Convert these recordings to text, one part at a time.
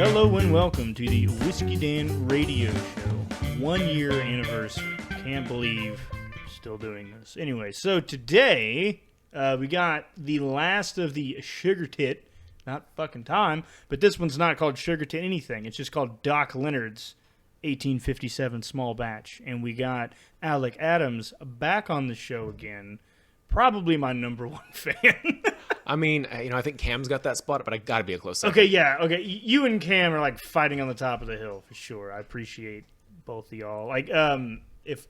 Hello and welcome to the Whisky Dan Radio Show. 1 year anniversary. Can't believe we're still doing this. Anyway, so today we got the last of the Sugar Tit. Not fucking time, but this one's not called Sugar Tit anything. It's just called Doc Leonard's 1857 small batch. And we got Alec Adams back on the show again. Probably my number one fan. I mean, I think Cam's got that spot, but I gotta be a close second. Okay, yeah, okay. You and Cam are like fighting on the top of the hill for sure. I appreciate both of y'all. Like, if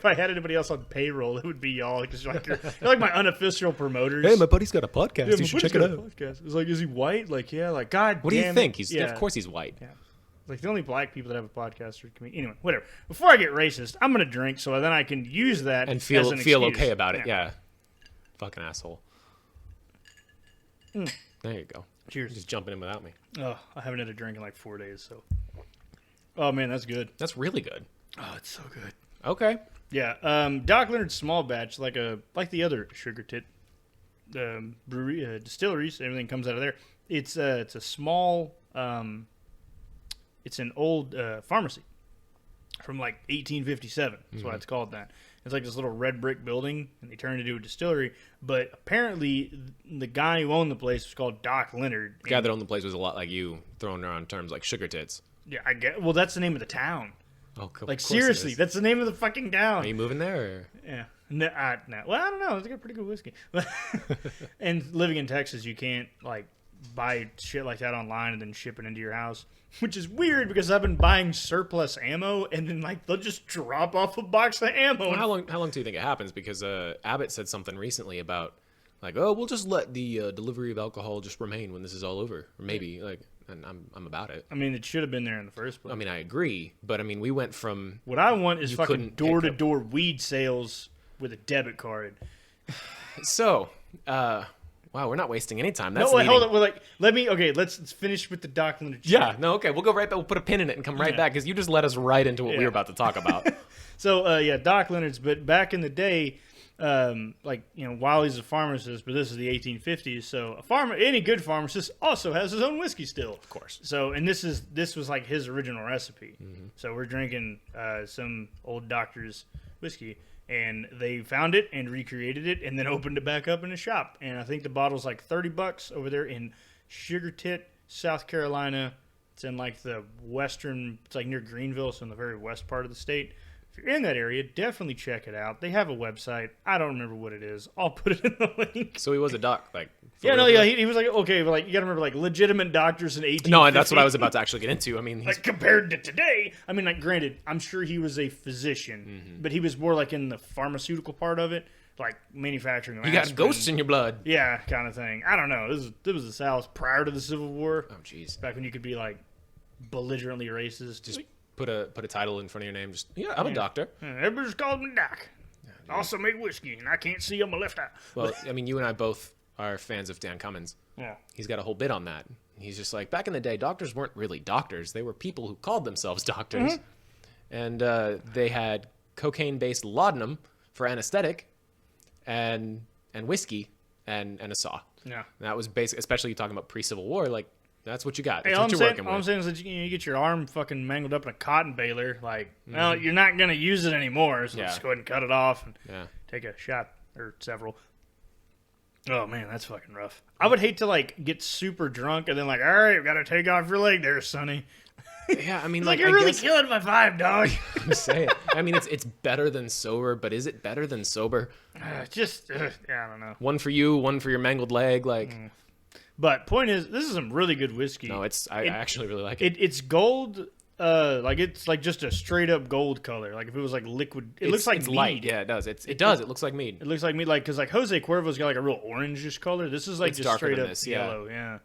I had anybody else on payroll, it would be y'all. Because like you're like my unofficial promoters. Hey, my buddy's got a podcast. Yeah, you should check it out. It's like, is he white? Like, yeah, like God. What do you think? Yeah. Of course he's white. Yeah. Like the only black people that have a podcast are comedians. Anyway, whatever. Before I get racist, I'm gonna drink so then I can use that And as feel an excuse. okay about it. Yeah. Fucking asshole. There you go. Cheers. Just jumping in without me. Oh, I haven't had a drink in like 4 days, so. Oh man, that's good. That's really good. Oh, it's so good. Okay. Yeah, Doc Leonard's small batch, like the other Sugar Tit brewery, distilleries, everything comes out of there. It's a small, it's an old pharmacy from like 1857. That's why it's called that. It's like this little red brick building, and they turned it into a distillery. But apparently, the guy who owned the place was called Doc Leonard. The guy that owned the place was a lot like you, throwing around terms like Sugar Tits. Yeah, I get. Well, that's the name of the town. Oh, cool. Like seriously, that's the name of the fucking town. Are you moving there? Or? Yeah. No. Well, I don't know. It's got pretty good whiskey. And living in Texas, you can't like buy shit like that online and then ship it into your house, which is weird because I've been buying surplus ammo and then like they'll just drop off a box of ammo. Well, how long do you think it happens? Because Abbott said something recently about like, oh, we'll just let the delivery of alcohol just remain when this is all over, or maybe like. And I'm about it. I mean, it should have been there in the first place. I mean, I agree, but I mean, we went from what I want is fucking door-to-door up... weed sales with a debit card. So, wow, we're not wasting any time. That's hold on. We're like, let's finish with the Doc Leonard. Yeah, no, okay, we'll go right back. We'll put a pin in it and come right back because you just led us right into what we were about to talk about. So, Doc Leonard's. But back in the day. While he's a pharmacist, but this is the 1850s, so any good pharmacist also has his own whiskey still, of course. So, and this was like his original recipe. Mm-hmm. So we're drinking some old doctor's whiskey, and they found it and recreated it, and then opened it back up in a shop. And I think the bottle's like $30 over there in Sugar Tit, South Carolina. It's in like the western. It's like near Greenville, so in the very west part of the state. If you're in that area, definitely check it out. They have a website. I don't remember what it is. I'll put it in the link. So he was a doc, like... He was like, okay, but like, you gotta remember, like, legitimate doctors in 1850. No, and that's what I was about to actually get into. I mean... Like, compared to today, I mean, like, granted, I'm sure he was a physician, but he was more, like, in the pharmaceutical part of it, like, manufacturing. You got ghosts in your blood. Yeah, kind of thing. I don't know. This was the South prior to the Civil War. Oh, jeez. Back when you could be, like, belligerently racist. Just... Put a title in front of your name. Just I'm a doctor. Everybody just calls me Doc. I also make whiskey, and I can't see on my left eye. Well, I mean, you and I both are fans of Dan Cummins. Yeah. He's got a whole bit on that. He's just like, back in the day, doctors weren't really doctors. They were people who called themselves doctors. Mm-hmm. And they had cocaine-based laudanum for anesthetic and whiskey and a saw. Yeah. And that was basic, especially talking about pre-Civil War, like, that's what you got. That's all what you're working with. All I'm saying is that you get your arm fucking mangled up in a cotton baler. Like, well, you're not going to use it anymore, so just go ahead and cut it off and take a shot or several. Oh, man, that's fucking rough. I would hate to, like, get super drunk and then, like, all right, got to take off your leg there, Sonny. Yeah, I mean, like you're really killing my vibe, dog. I'm saying. I mean, it's better than sober, but is it better than sober? I don't know. One for you, one for your mangled leg, like... But point is, this is some really good whiskey. No, I actually really like it. It's gold, like it's like just a straight up gold color. Like if it was like liquid, it looks like it's mead. Light. Yeah, it does. It does. It looks like mead. It looks like mead, like because like Jose Cuervo's got like a real orangish color. This is like it's just straight up this, yellow. Yeah.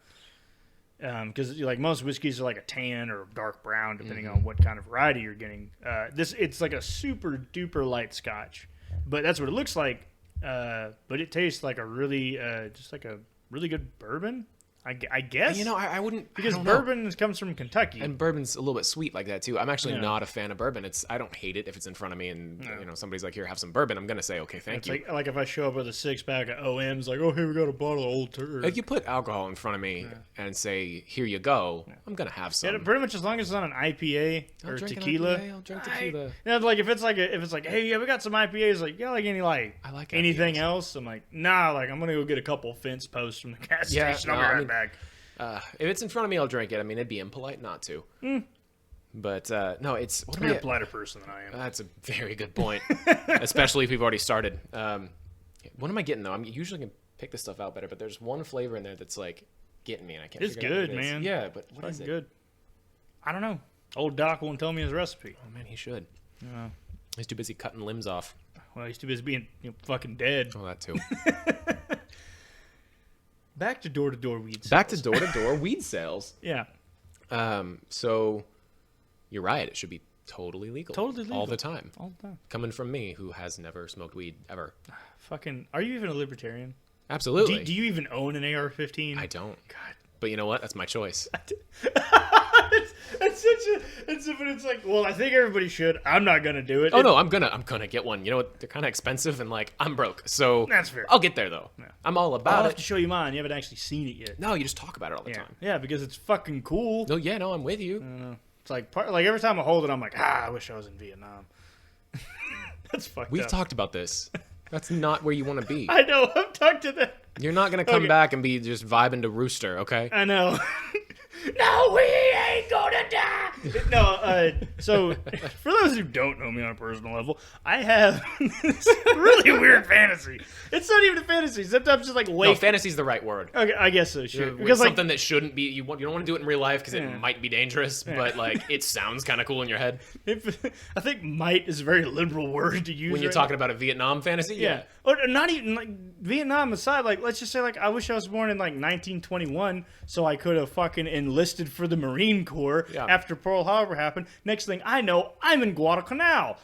Because like most whiskeys are like a tan or dark brown depending on what kind of variety you're getting. It's like a super duper light Scotch, but that's what it looks like. But it tastes like a really just like a really good bourbon. I guess. You know, I wouldn't, because I don't know. bourbon comes from Kentucky. And bourbon's a little bit sweet like that too. I'm actually Yeah. not a fan of bourbon. I don't hate it if it's in front of me and you know somebody's like, here, have some bourbon. I'm gonna say, okay, thank It's you. like if I show up with a 6-pack of OMs, like, oh, here we got a bottle of Old Turd. If you put alcohol in front of me and say, here you go, I'm gonna have some. Yeah, pretty much as long as it's on an IPA I'll or drink an tequila. IPA, I'll drink tequila. Yeah, like if it's like hey, yeah, we got some IPAs. Like, yeah, like any I like anything IPAs. else. I'm like, nah, like I'm gonna go get a couple fence posts from the gas Yeah, station. I'll no, be I right mean- back. If it's in front of me, I'll drink it. I mean, it'd be impolite not to. But no, it's what am You're I? a politer person than I am. That's a very good point, especially if we've already started. What am I getting though? I'm usually gonna pick this stuff out better, but there's one flavor in there that's like getting me, and I can't. It's figure out what good, it is. man. Yeah, but what is Fucking it? good. I don't know. Old Doc won't tell me his recipe. Oh man, he should. Yeah. He's too busy cutting limbs off. Well, he's too busy being fucking dead. Oh, that too. Back to door-to-door weed sales. Back to door weed sales. Yeah. So you're right. It should be totally legal. Totally legal. all the time. All the time. Coming from me, who has never smoked weed ever. Fucking. Are you even a libertarian? Absolutely. Do you even own an AR-15? I don't. God. But you know what? That's my choice. It's like, well, I think everybody should. I'm not gonna do it. Oh no, I'm gonna get one. You know what? They're kind of expensive, and like I'm broke, so That's fair. I'll get there though. Yeah. I'm all I'll about have it. to show you mine. You haven't actually seen it yet. No, you just talk about it all the Yeah, time. yeah, because it's fucking cool. No, yeah, no, I'm with you. It's like every time I hold it, I'm like, I wish I was in Vietnam. That's fucked We've up. talked about this. That's not where you want to be. I know. I've talked to them. You're not gonna come Okay. back and be just vibing to Rooster, okay? I know. No, we ain't gonna die. No, so for those who don't know me on a personal level, I have this really weird fantasy. It's not even a fantasy. Sometimes just like No, wake. fantasy's the right word. Okay, I guess so. Sure. Because Because like, something that shouldn't be, you don't want to do it in real life because Yeah. it might be dangerous, but like it sounds kind of cool in your head I think "might" is a very liberal word to use when you're right talking about a Vietnam fantasy. Yeah. Or not even like Vietnam aside, like let's just say like I wish I was born in like 1921 so I could have fucking enlisted for the Marine Corps Yeah. after Pearl Harbor happened. Next thing I know, I'm in Guadalcanal.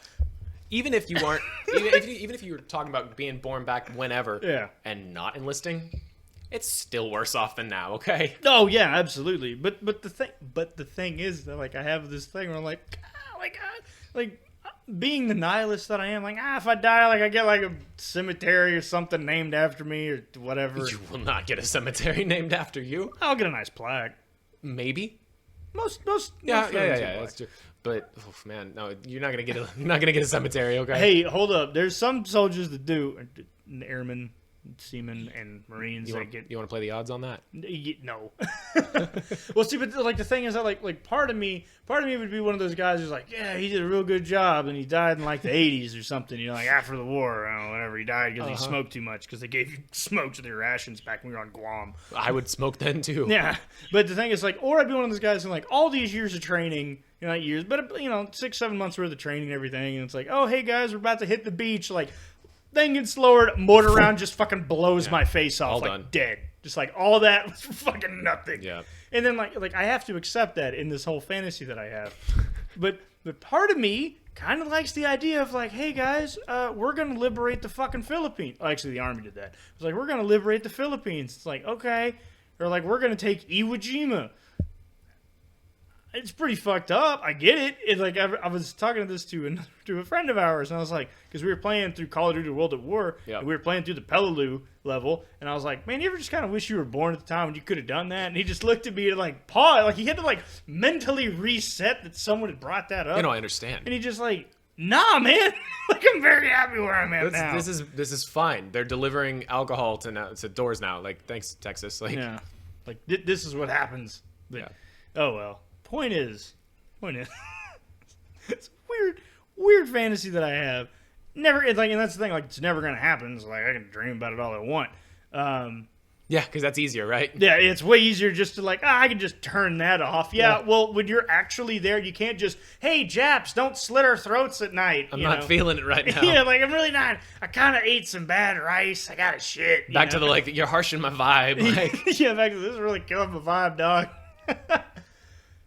Even if you aren't, even if you were talking about being born back whenever, Yeah. and not enlisting, it's still worse off than now. Okay. Oh yeah, absolutely. But the thing is that like I have this thing where I'm like, like being the nihilist that I am, like if I die, like I get like a cemetery or something named after me or whatever. You will not get a cemetery named after you. I'll get a nice plaque. Maybe. Most Yeah, most yeah, families yeah, get that's true. But oh, man, no, you're not gonna get a cemetery. Okay. Hey, hold up. There's some soldiers that do, airmen, seamen, and Marines you that want get. to play the odds on that? No. Well, see, but like the thing is that like part of me would be one of those guys who's like, yeah, he did a real good job, and he died in like the 80s or something. You know, like after the war, I don't know, whatever. He died because he smoked too much because they gave you smokes with their rations back when we were on Guam. I would smoke then too. Yeah, but the thing is, like, or I'd be one of those guys who, like, all these years of training, not years, but, 6-7 months worth of training and everything, and it's like, oh, hey, guys, we're about to hit the beach, like, thing gets lowered, motor round just fucking blows my face off, all like, done. dead. Just, like, all that was fucking nothing. Yeah. And then, like, I have to accept that in this whole fantasy that I have. But part of me kind of likes the idea of, like, hey, guys, we're going to liberate the fucking Philippines. Oh, actually, the Army did that. It's like, we're going to liberate the Philippines. It's like, okay. Or, like, we're going to take Iwo Jima. It's pretty fucked up. I get it. It's like I was talking to this to a friend of ours, and I was like, because we were playing through Call of Duty World at War, Yeah. and we were playing through the Peleliu level, and I was like, man, you ever just kind of wish you were born at the time when you could have done that? And he just looked at me and like paused, like he had to like mentally reset that someone had brought that up, You know, I understand. and he just like, nah, man, like I'm very happy where I'm at now. This is fine. They're delivering alcohol to doors now. Like, thanks, Texas. Like, Yeah, like this is what happens. But, Yeah. Oh well. Point is, it's a weird fantasy that I have. Never, it's like, and that's the thing. Like, it's never gonna happen. So like, I can dream about it all I want. yeah, because that's easier, right? Yeah, it's way easier just to like, I can just turn that off. Yeah, well, when you're actually there, you can't just, hey, Japs, don't slit our throats at night. I'm you not know? feeling it right now. Yeah, like I'm really not. I kind of ate some bad rice. I got a shit. you Back to know? the like, you're harshing my vibe. Like, Yeah, back to this is really killing my vibe, dog.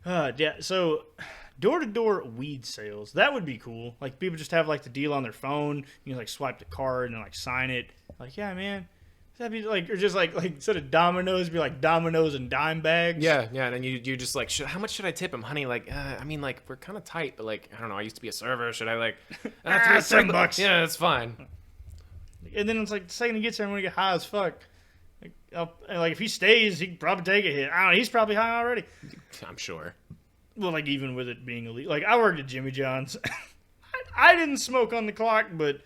Yeah, so door-to-door weed sales, that would be cool. Like, people just have, like, the deal on their phone. You can, like, swipe the card and, like, sign it. Like, yeah, man, That'd be like, or just like instead of Domino's, be like Domino's and dime bags. Yeah, and then you're just like, how much should I tip him, honey? Like, I mean, like, we're kind of tight, but like, I don't know. I used to be a server. Should I like? $7. Yeah, that's fine. And then it's like the second he gets there, I'm gonna get high as fuck. Like if he stays, he can probably take a hit. I don't know. He's probably high already. I'm sure. Well, like even with it being illegal, like I worked at Jimmy John's. I didn't smoke on the clock, but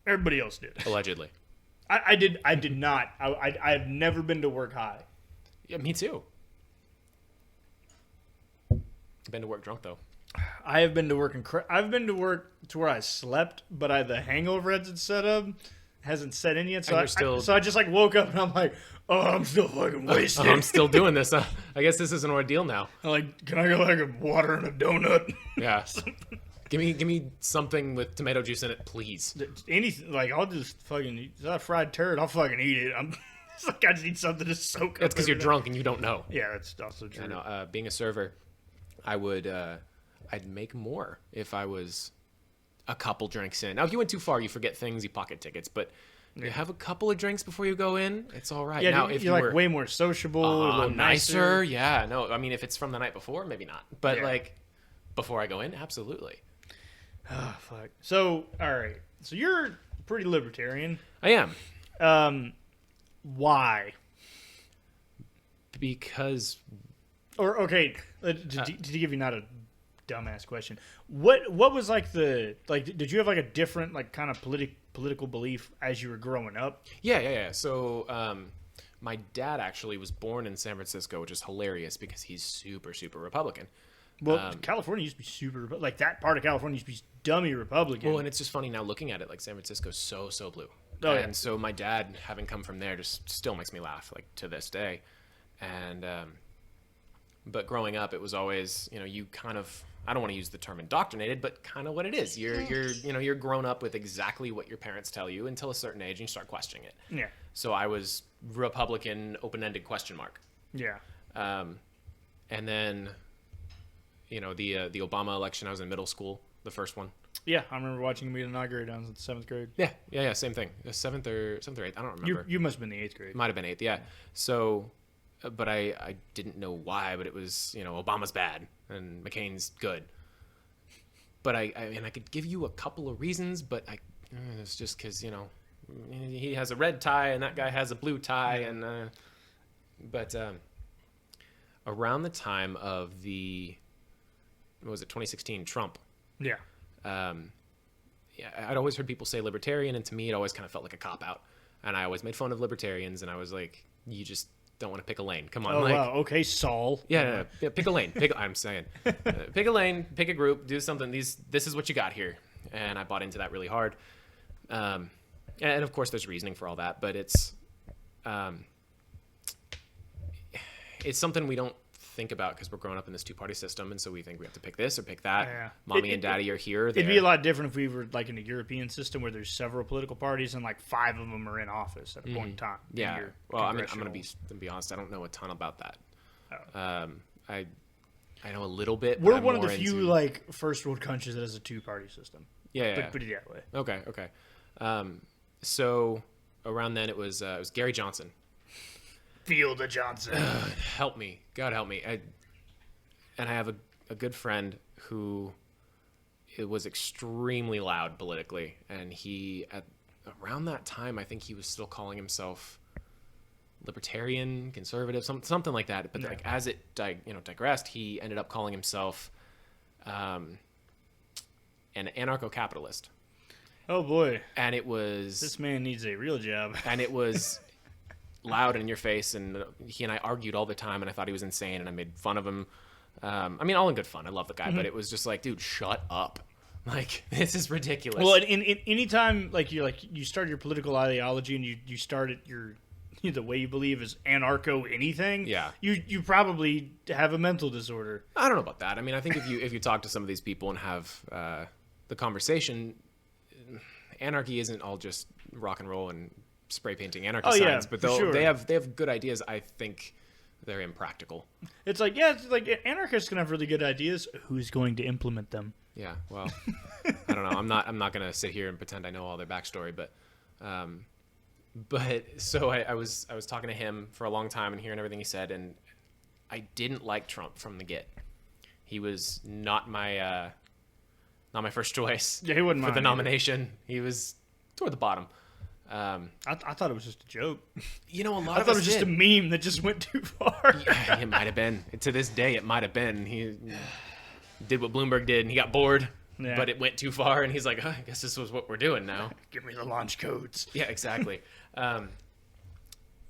everybody else did. Allegedly. I did not. I have never been to work high. Yeah, me too. Been to work drunk though. I have been to work I've been to work to where I slept, but the hangover hasn't set up, hasn't set in yet. So I just like woke up and I'm like, oh, I'm still fucking wasted. I'm still doing this. I guess this is an ordeal now. I'm like, can I go like a water and a donut? Yeah. Give me something with tomato juice in it, please. Anything, like I'll just fucking eat that fried turd. I'll fucking eat it. It's like I just need something to soak up. That's because you're drunk and you don't know. Yeah, that's also true. I know. Being a server, I'd make more if I was a couple drinks in. Now, if you went too far, you forget things, you pocket tickets. But you have a couple of drinks before you go in, it's all right. Yeah, now, if you're like way more sociable, a little nicer. Yeah, no, I mean, if it's from the night before, maybe not. But like before I go in, absolutely. Oh, fuck. So, all right. So you're pretty libertarian. I am. Why? Because... Or, okay, to give you not a dumbass question, what was like did you have like a different like kind of political belief as you were growing up? Yeah. So, my dad actually was born in San Francisco, which is hilarious because he's super, super Republican. Well, California used to be super, like that part of California used to be dummy Republican. Well, and it's just funny now looking at it, like San Francisco's so blue. Oh, and so my dad, having come from there, just still makes me laugh, like to this day. And, but growing up, it was always, you kind of, I don't want to use the term indoctrinated, but kind of what it is. You're grown up with exactly what your parents tell you until a certain age and you start questioning it. Yeah. So I was Republican, open-ended question mark. Yeah. And then... the Obama election, I was in middle school, the first one. Yeah, I remember watching him get inaugurated. I was in the 7th grade. Yeah, same thing. 7th or 8th, I don't remember. You must have been the 8th grade. Might have been 8th, yeah. So, but I didn't know why, but it was, Obama's bad and McCain's good. But I mean, I could give you a couple of reasons, but it's just because, he has a red tie and that guy has a blue tie. And but around the time of what was it, 2016 Trump? Yeah. I'd always heard people say libertarian, and to me, it always kind of felt like a cop out. And I always made fun of libertarians, and I was like, you just don't want to pick a lane. Come on. Oh, wow. Okay, Saul. Yeah, pick a lane. I'm saying. Pick a lane, pick a group, do something. This is what you got here. And I bought into that really hard. And of course, there's reasoning for all that, but it's something we don't think about because we're growing up in this two-party system, and so we think we have to pick this or pick that. Yeah. Mommy and daddy are here. It'd be a lot different if we were like in a European system where there's several political parties and like 5 of them are in office at a point in time. Yeah. Well, I'm gonna be honest. I don't know a ton about that. Oh. I know a little bit. We're one of the few like first world countries that has a two-party system. Yeah. Put it that way. Okay. So around then it was Gary Johnson. Feel the Johnson. Help me. God help me. And I have a good friend who it was extremely loud politically. And he, around that time, I think he was still calling himself libertarian, conservative, something like that. But like as it digressed, he ended up calling himself an anarcho-capitalist. Oh, boy. And it was... This man needs a real job. And it was... loud in your face, and he and I argued all the time, and I thought he was insane, and I made fun of him. I mean, all in good fun. I love the guy, but it was just like, dude, shut up. Like, this is ridiculous. Well, in any time, like you start your political ideology and you start it the way you believe is anarcho anything. Yeah. You probably have a mental disorder. I don't know about that. I mean, I think if you talk to some of these people and have the conversation, anarchy isn't all just rock and roll and spray painting anarchy signs, but they have good ideas. I think they're impractical. It's like anarchists can have really good ideas. Who's going to implement them? Yeah, well, I don't know. I'm not gonna sit here and pretend I know all their backstory, but But so I was talking to him for a long time and hearing everything he said, and I didn't like Trump from the get. He was not my first choice. Yeah, he wasn't for the mine nomination. He was toward the bottom. I thought it was just a joke. You know, a lot I of thought it us was just did. a meme that just went too far. Yeah, it might have been. To this day, it might have been. He did what Bloomberg did, and he got bored. Yeah. But it went too far, and he's like, I guess this was what we're doing now. Give me the launch codes. Yeah, exactly.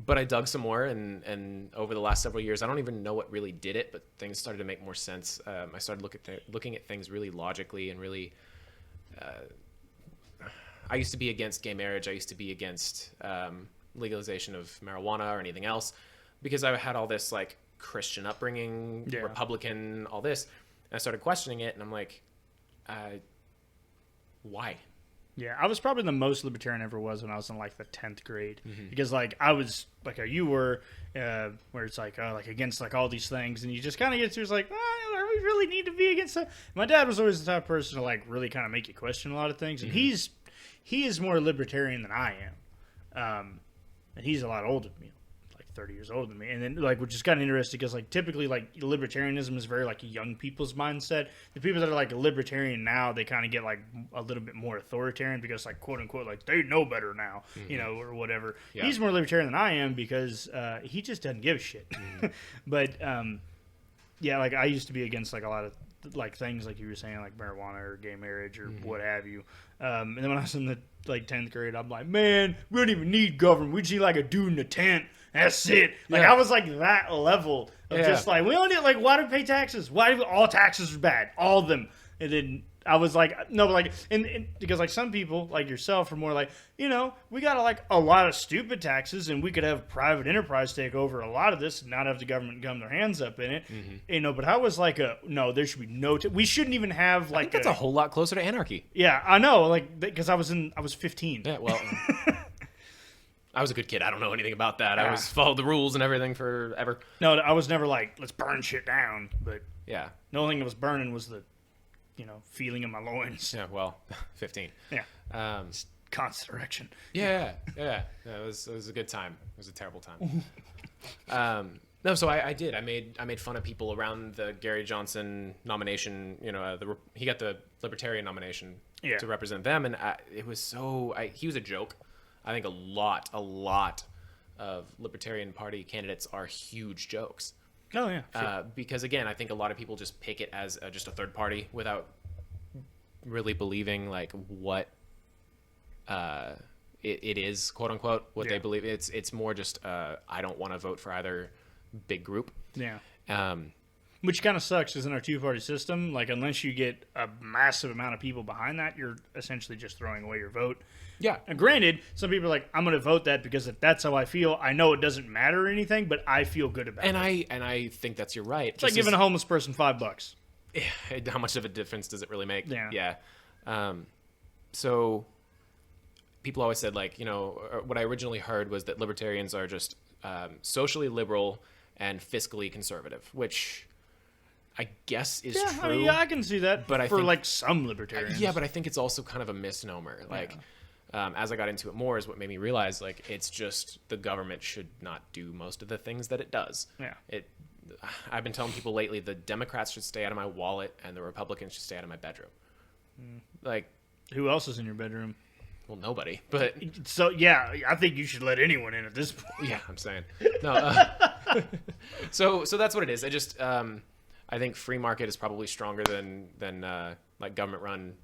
But I dug some more, and over the last several years, I don't even know what really did it, but things started to make more sense. I started looking at things really logically and really... I used to be against gay marriage. I used to be against legalization of marijuana or anything else because I had all this like Christian upbringing, Yeah. Republican, all this. And I started questioning it, and I'm like, why? Yeah, I was probably the most libertarian I ever was when I was in like the 10th grade Mm-hmm. because like I was like how you were, where it's like against like all these things, and you just kind of get to it's like, oh, we really need to be against that. My dad was always the type of person to like really kind of make you question a lot of things, and he is more libertarian than I am, and he's a lot older than me, like 30 years older than me, and then like which is kind of interesting because like typically like libertarianism is very like young people's mindset. The people that are like libertarian now, they kind of get like a little bit more authoritarian because like quote unquote like they know better now, you know, or whatever. Yeah. He's more libertarian than I am because he just doesn't give a shit. But yeah, like I used to be against like a lot of like things like you were saying like marijuana or gay marriage or what have you. And then when I was in the like 10th grade, I'm like, man, we don't even need government. We just need like a dude in a tent. That's it. Like Yeah. I was like that level of Yeah. just like we don't need like why do we pay taxes? Why do all taxes are bad? All of them. And then I was like, no, but like, and because like some people like yourself are more like, you know, we got like a lot of stupid taxes, and we could have private enterprise take over a lot of this and not have the government gum their hands up in it. You know, but I was like, no, there should be no. We shouldn't even have like. I think that's a whole lot closer to anarchy. Yeah, I know, like because I was 15. Yeah, well, I was a good kid. I don't know anything about that. I always followed the rules and everything forever. No, I was never like let's burn shit down. But Yeah. the only thing that was burning was the, feeling in my loins. Yeah, well, 15. Yeah, constant erection. Yeah. It was a good time. It was a terrible time. No, so I did. I made fun of people around the Gary Johnson nomination. You know, he got the Libertarian nomination to represent them, and it was so. He was a joke. I think a lot of Libertarian Party candidates are huge jokes. Oh yeah, sure. Because again, I think a lot of people just pick it as just a third party without really believing like what it is, quote unquote, what they believe. It's more just I don't want to vote for either big group. Yeah. Um, Which kind of sucks is in our two-party system, like unless you get a massive amount of people behind that, you're essentially just throwing away your vote. yeah, And granted, some people are like, I'm going to vote that because if that's how I feel, I know it doesn't matter or anything, but I feel good about it. and I think that's you're right. It's like giving a homeless person $5. How much of a difference does it really make? Yeah. So people always said like, what I originally heard was that libertarians are just socially liberal and fiscally conservative, which I guess is true. I mean, yeah, I can see that. But I for think- like some libertarians. Yeah, but I think it's also kind of a misnomer. Like, as I got into it more, is what made me realize like it's just the government should not do most of the things that it does. Yeah. I've been telling people lately the Democrats should stay out of my wallet and the Republicans should stay out of my bedroom. Like, Who else is in your bedroom? well, nobody. But So yeah, I think you should let anyone in at this point. yeah, I'm saying no. So that's what it is. I just I think free market is probably stronger than like government run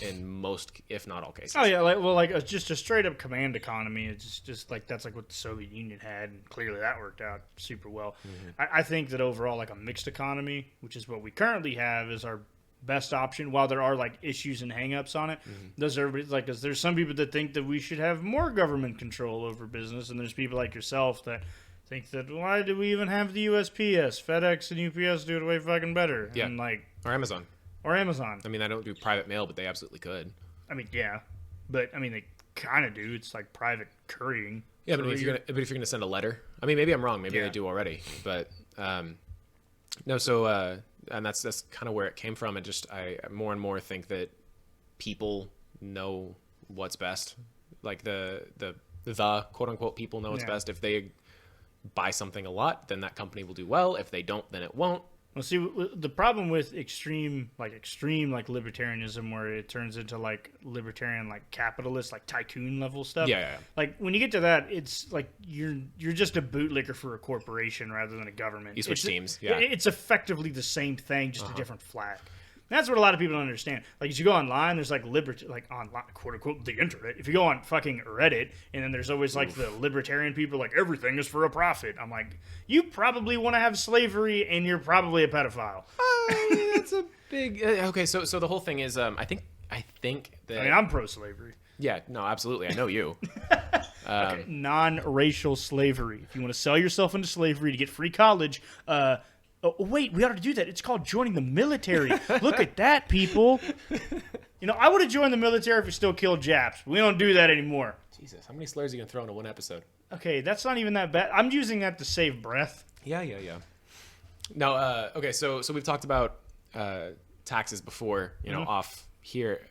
in most, if not all cases. Oh yeah, like just a straight up command economy. It's just like that's like what the Soviet Union had, and clearly that worked out super well. I think that overall, like a mixed economy, which is what we currently have, is our best option. While there are like issues and hangups on it, does everybody like? Cause there's some people that think that we should have more government control over business, and there's people like yourself that think that why do we even have the USPS, FedEx, and UPS do it way fucking better? Yeah. And like Or Amazon. or Amazon. I mean, I don't do private mail, but they absolutely could. I mean, yeah, but I mean they kind of do. It's like private couriering. Yeah, but if you're gonna send a letter, I mean, maybe I'm wrong. Maybe Yeah. they do already, but no. So and that's kind of where it came from. And just I more and more think that people know what's best. Like the the quote unquote people know what's best. If they buy something a lot, then that company will do well. If they don't, then it won't. Well, see, the problem with extreme libertarianism, where it turns into like libertarian, like capitalist, like tycoon level stuff. Yeah. Like when you get to that, it's like you're just a bootlicker for a corporation rather than a government. You switch teams. Yeah, it's effectively the same thing, just a different flag. That's what a lot of people don't understand. Like, as you go online, there's like online, quote unquote, the internet. If you go on fucking Reddit, and then there's always like the libertarian people, like everything is for a profit. I'm like, you probably want to have slavery, and you're probably a pedophile. That's a big. Okay, so the whole thing is, I think that. I mean, I'm pro-slavery. Yeah, no, absolutely. I know you. Okay, non-racial slavery. If you want to sell yourself into slavery to get free college, oh, wait, we ought to do that. It's called joining the military. Look at that, people. You know, I would have joined the military if we still killed Japs. We don't do that anymore. Jesus, how many slurs are you going to throw into one episode? Okay, that's not even that bad. I'm using that to save breath. Yeah. No, okay, so we've talked about taxes before, you know, off here.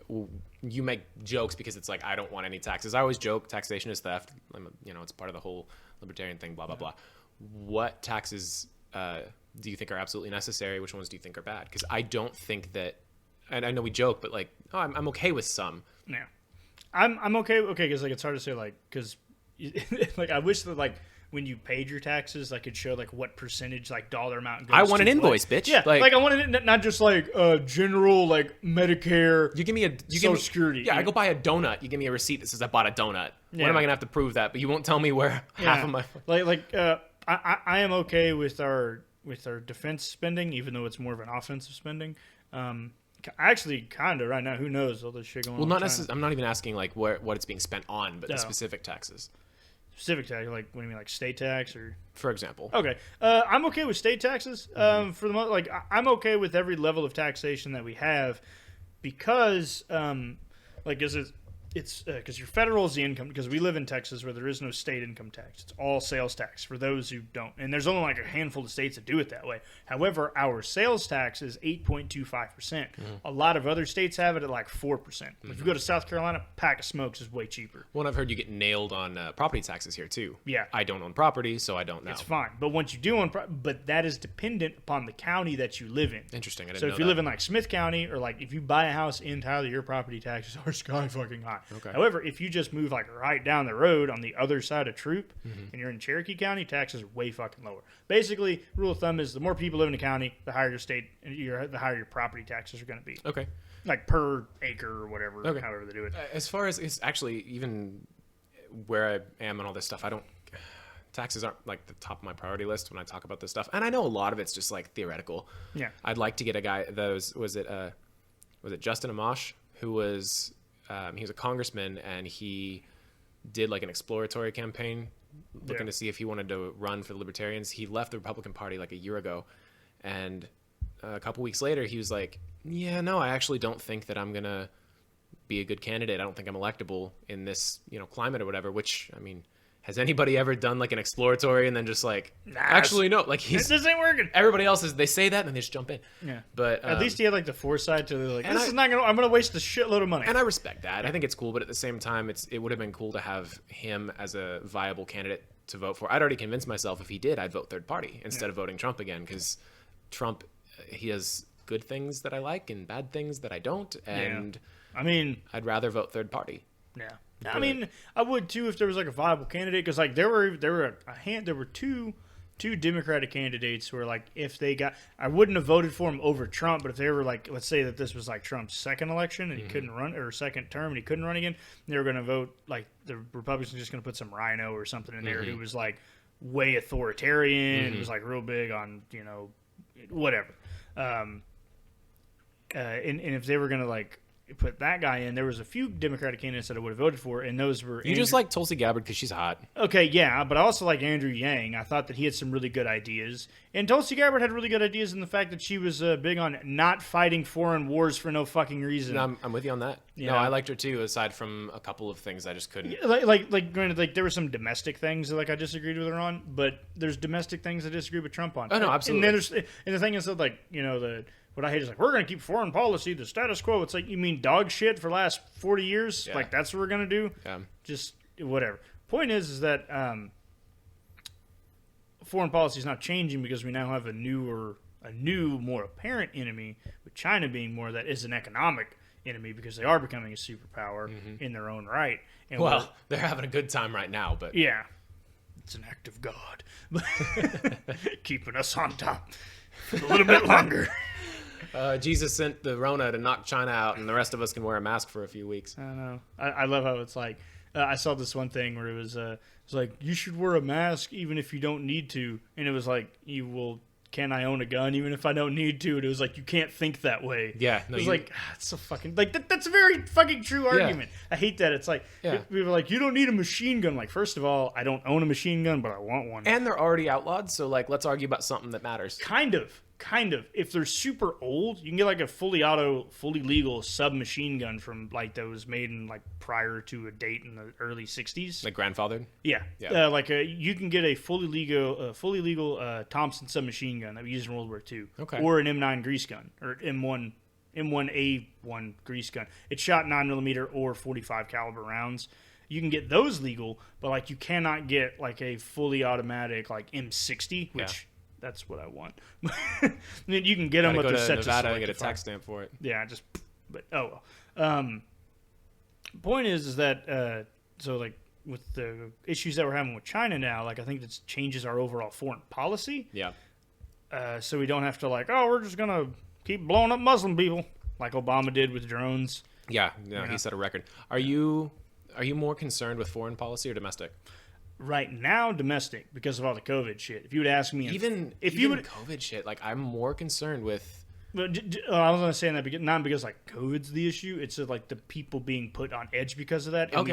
You make jokes because it's like, I don't want any taxes. I always joke, taxation is theft. You know, it's part of the whole libertarian thing, blah, blah, blah. What taxes do you think are absolutely necessary? Which ones do you think are bad? Because I don't think that, and I know we joke, but like, I'm okay with some. Yeah, I'm okay. Okay, because like it's hard to say, like, because like I wish that like when you paid your taxes, like it showed like what percentage, like dollar amount. Goes I want to an invoice, bitch. Yeah, like I wanted it not just like general like Medicare. You give me Social Security. Yeah, I go buy a donut. You give me a receipt that says I bought a donut. Yeah. When am I gonna have to prove that? But you won't tell me where half of my I am okay with our defense spending, even though it's more of an offensive spending. Actually, kind of right now. Who knows all this shit going on? Well, not necessarily. I'm not even asking like what it's being spent on, but the specific taxes. Specific tax, like what do you mean, like state tax or? For example. Okay, I'm okay with state taxes. For the most, like I'm okay with every level of taxation that we have, because it's because your federal is the income, because we live in Texas where there is no state income tax. It's all sales tax for those who don't. And there's only like a handful of states that do it that way. However, our sales tax is 8.25%. A lot of other states have it at like 4%. If you go to South Carolina, a pack of smokes is way cheaper. Well, I've heard you get nailed on property taxes here too. Yeah. I don't own property, so I don't know. It's fine. But once you do own but that is dependent upon the county that you live in. Interesting. I didn't so know if you that. live in like Smith County, or like if you buy a house in Tyler, your property taxes are sky fucking high. Okay. However, if you just move like right down the road on the other side of Troop, and you're in Cherokee County, taxes are way fucking lower. Basically, rule of thumb is the more people live in a county, the higher the higher your property taxes are going to be. Okay. Like per acre or whatever, however they do it. As far as it's actually even where I am and all this stuff, taxes aren't like the top of my priority list when I talk about this stuff. And I know a lot of it's just like theoretical. Yeah. I'd like to get a guy that was it Justin Amash, who was he was a congressman, and he did like an exploratory campaign looking to see if he wanted to run for the Libertarians. He left the Republican Party like a year ago, and a couple weeks later he was like, yeah, no, I actually don't think that I'm gonna be a good candidate. I don't think I'm electable in this, climate or whatever. Which, I mean, has anybody ever done like an exploratory and then just like, actually no, like this ain't working. Everybody else they say that and then they just jump in. Yeah, but at least he had like the foresight to like, this is not gonna. I'm gonna waste a shitload of money. And I respect that. I think it's cool, but at the same time, it would have been cool to have him as a viable candidate to vote for. I'd already convinced myself if he did, I'd vote third party instead of voting Trump again, because Trump, he has good things that I like and bad things that I don't, and I mean, I'd rather vote third party. Yeah. I mean, I would too if there was like a viable candidate, because like there were two Democratic candidates where like if they got, I wouldn't have voted for them over Trump, but if they were like, let's say that this was like Trump's second election and he couldn't run, or second term and he couldn't run again, they were going to vote like the Republicans were just going to put some rhino or something in there who was like way authoritarian, was like real big on whatever, and if they were going to like put that guy in, there was a few Democratic candidates that I would have voted for, and those were just like Tulsi Gabbard because she's hot. Okay, yeah, but I also like Andrew Yang. I thought that he had some really good ideas, and Tulsi Gabbard had really good ideas in the fact that she was big on not fighting foreign wars for no fucking reason. No, I'm with you on that. Yeah. No, I liked her too. Aside from a couple of things, I just couldn't. Like granted, like there were some domestic things that like I disagreed with her on, but there's domestic things I disagree with Trump on. Oh no, absolutely. And the thing is that like what I hate is like, we're going to keep foreign policy, the status quo. It's like, you mean dog shit for the last 40 years? Yeah. Like, that's what we're going to do? Yeah. Just whatever. point is that foreign policy is not changing because we now have a new, more apparent enemy, with China being more that is an economic enemy because they are becoming a superpower in their own right. And well, they're having a good time right now, but yeah, it's an act of God keeping us on top for a little bit longer. Jesus sent the Rona to knock China out, and the rest of us can wear a mask for a few weeks. I don't know. I love how it's like, I saw this one thing where it was like, you should wear a mask even if you don't need to. And it was like, can I own a gun even if I don't need to? And it was like, you can't think that way. Yeah. No, it was like, it's so fucking, like, that's a very fucking true argument. Yeah. I hate that. It's like, people are like, you don't need a machine gun. Like, first of all, I don't own a machine gun, but I want one. And they're already outlawed, so, like, let's argue about something that matters. Kind of. If they're super old, you can get like a fully legal submachine gun from like that was made in like prior to a date in the early 60s. Like grandfathered? Yeah. You can get a fully legal Thompson submachine gun that we used in World War II. Okay. Or an M9 grease gun or M1A1 grease gun. It shot 9mm or 45 caliber rounds. You can get those legal, but like you cannot get like a fully automatic like M60, which that's what I want. I mean, you can get them, but they're set to Nevada and get a tax stamp for it. Yeah, point is that so like with the issues that we're having with China now, like I think this changes our overall foreign policy. Yeah. So we don't have to like, we're just gonna keep blowing up Muslim people like Obama did with drones. Yeah, he set a record. Are you more concerned with foreign policy or domestic? Right now, domestic, because of all the COVID shit. If you would ask me, even COVID shit, like I'm more concerned with. I was going to say that not because like COVID's the issue. It's like the people being put on edge because of that. And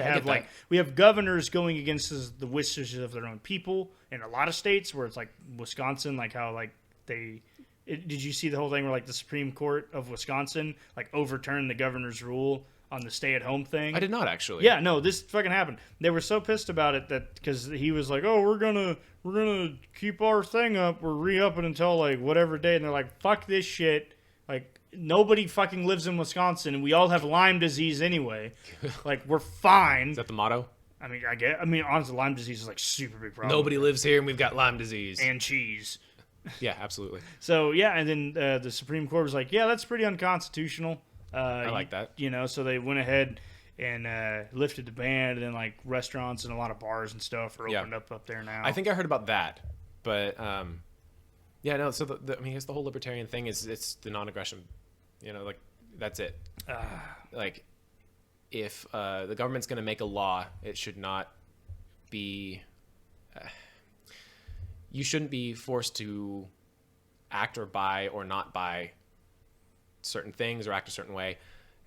we have governors going against the wishes of their own people in a lot of states where it's like Wisconsin, like how like did you see the whole thing where like the Supreme Court of Wisconsin like overturned the governor's rule on the stay-at-home thing? I did not actually. Yeah, no, this fucking happened. They were so pissed about it that because he was like, we're gonna keep our thing up. We're re-upping until like whatever day, and they're like, fuck this shit. Like nobody fucking lives in Wisconsin, and we all have Lyme disease anyway. Like we're fine. Is that the motto? I mean, honestly, Lyme disease is like super big problem. Nobody lives here, and we've got Lyme disease and cheese. Yeah, absolutely. So yeah, and then the Supreme Court was like, that's pretty unconstitutional. I like that. So they went ahead and lifted the ban, and then like restaurants and a lot of bars and stuff are opened up there now. I think I heard about that, but So I guess the whole libertarian thing is it's the non-aggression. Like that's it. Like if the government's going to make a law, it should not be. You shouldn't be forced to act or buy or not buy certain things or act a certain way,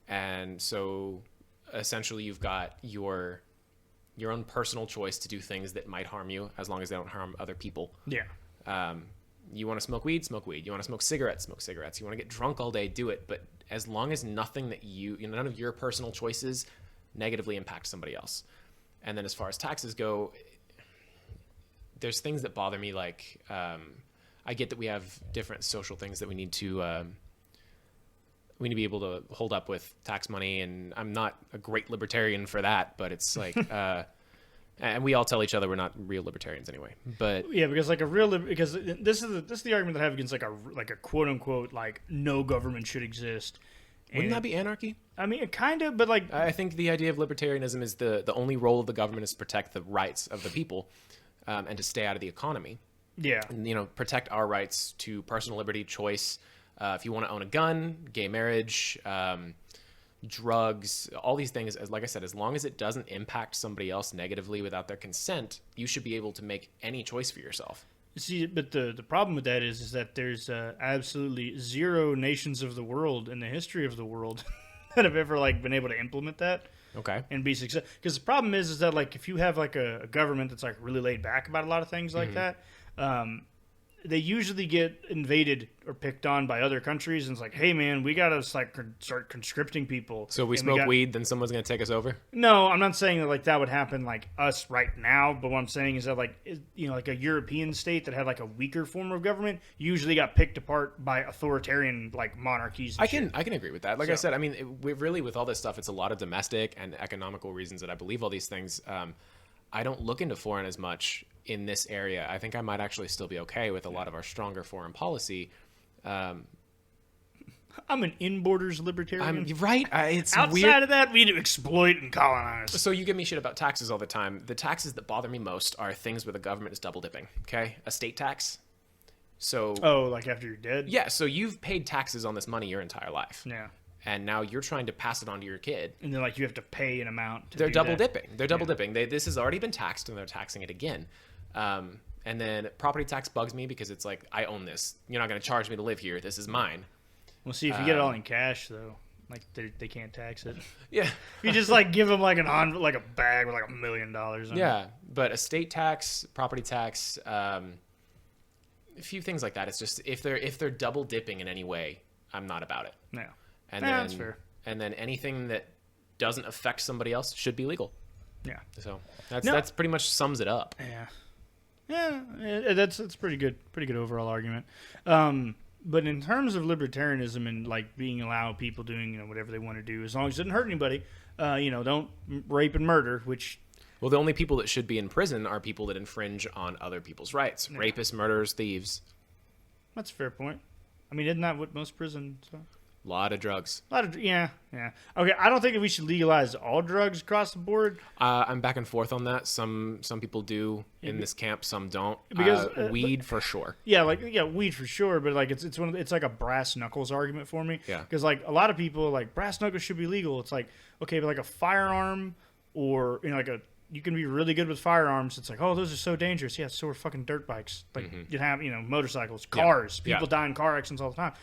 and so essentially you've got your own personal choice to do things that might harm you as long as they don't harm other people. You want to smoke weed, smoke weed. You want to smoke cigarettes, smoke cigarettes. You want to get drunk all day, do it, but as long as nothing that none of your personal choices negatively impact somebody else. And then as far as taxes go, there's things that bother me, like I get that we have different social things that we need to be able to hold up with tax money, and I'm not a great libertarian for that, but it's like, and we all tell each other we're not real libertarians anyway. But yeah, because like because this is the argument that I have against like a quote unquote like no government should exist. Wouldn't that be anarchy? I mean, kind of, but like I think the idea of libertarianism is the only role of the government is to protect the rights of the people, and to stay out of the economy. Yeah, and, protect our rights to personal liberty, choice. If you want to own a gun, gay marriage, drugs, all these things, like I said, as long as it doesn't impact somebody else negatively without their consent, you should be able to make any choice for yourself. See, but the problem with that is that there's absolutely zero nations of the world in the history of the world that have ever like been able to implement that. Okay. And be successful. Because the problem is that like if you have like a government that's like really laid back about a lot of things like that, they usually get invaded or picked on by other countries, and it's like, hey man, we gotta like start conscripting people. So if we smoke weed, then someone's gonna take us over? No, I'm not saying that like that would happen like us right now, but what I'm saying is that like like a European state that had like a weaker form of government usually got picked apart by authoritarian like monarchies. I can agree with that. Like I said, I mean, we really with all this stuff, it's a lot of domestic and economical reasons that I believe all these things. I don't look into foreign as much in this area. I think I might actually still be okay with a lot of our stronger foreign policy. I'm an in-borders libertarian. Right. It's Outside weird. of that, we need to exploit and colonize. So you give me shit about taxes all the time. The taxes that bother me most are things where the government is double dipping. Okay, estate tax. So Like after you're dead? yeah, so you've paid taxes on this money your entire life. Yeah. And now you're trying to pass it on to your kid. And then like you have to pay an amount. They're double dipping. They're double dipping. This has already been taxed, and they're taxing it again. And then property tax bugs me because it's like, I own this. You're not going to charge me to live here. This is mine. Well, see, if you get it all in cash, though, like they can't tax it. Yeah. You just like give them like a bag with like $1 million. Yeah, but estate tax, property tax, a few things like that. It's just if they're double dipping in any way, I'm not about it. Yeah. And That's fair. And then anything that doesn't affect somebody else should be legal. Yeah. So that's pretty much sums it up. Yeah. Yeah, that's pretty good. Pretty good overall argument. But in terms of libertarianism and like being allowed people doing whatever they want to do, as long as it doesn't hurt anybody, don't rape and murder. Which, well, the only people that should be in prison are people that infringe on other people's rights: rapists, murderers, thieves. That's a fair point. I mean, isn't that what most prisons are? A lot of drugs. Yeah. Okay, I don't think that we should legalize all drugs across the board. I'm back and forth on that. Some people do in this camp, some don't. Because weed for sure. Yeah, weed for sure. But like it's like a brass knuckles argument for me. Yeah. Because like a lot of people like brass knuckles should be legal. It's like okay, but like a firearm or you can be really good with firearms. It's like, oh, those are so dangerous. Yeah, so are fucking dirt bikes. Like you have motorcycles, cars. Yeah. People die in car accidents all the time.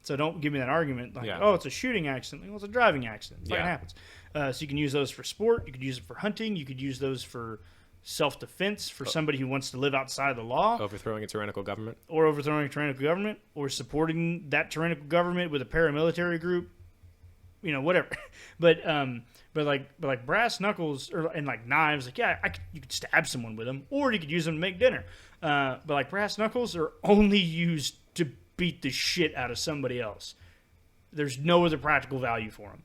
So don't give me that argument. Like, Yeah. oh, it's a shooting accident. Well, it's a driving accident. It Yeah. happens. So you can use those for sport. You could use it for hunting. You could use those for self-defense for somebody who wants to live outside the law. Overthrowing a tyrannical government. Or overthrowing a tyrannical government. Or supporting that tyrannical government with a paramilitary group. Whatever. But like brass knuckles and like knives, like you could stab someone with them, or you could use them to make dinner. But like brass knuckles are only used to beat the shit out of somebody else. There's no other practical value for them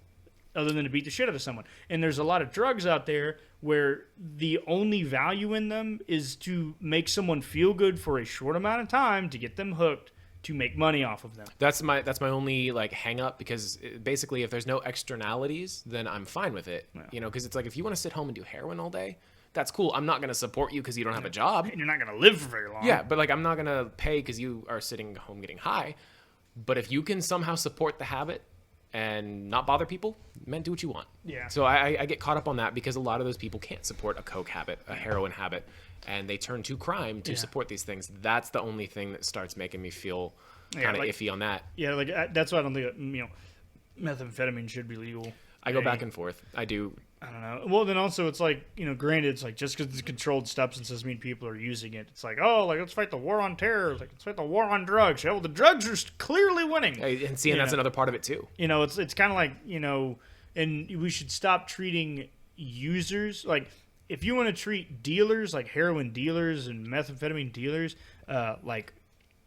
other than to beat the shit out of someone. And there's a lot of drugs out there where the only value in them is to make someone feel good for a short amount of time to get them hooked to make money off of them. That's my only like hang up, because basically if there's no externalities, then I'm fine with it. Yeah. Because it's like if you want to sit home and do heroin all day, that's cool. I'm not going to support you because you don't have a job. And you're not going to live for very long. Yeah, but like I'm not going to pay because you are sitting home getting high. But if you can somehow support the habit and not bother people, man, do what you want. Yeah. So I get caught up on that because a lot of those people can't support a coke habit, a heroin habit, and they turn to crime to support these things. That's the only thing that starts making me feel kind of iffy on that. Yeah, that's why I don't think methamphetamine should be legal. I go back and forth. I do. I don't know. Well, then also it's like, granted, it's like just because it's controlled substances mean people are using it. It's like, oh, like let's fight the war on terror. Like let's fight the war on drugs. Yeah, well, the drugs are clearly winning. And seeing that's another part of it too. It's kind of like, and we should stop treating users like, if you want to treat dealers like heroin dealers and methamphetamine dealers like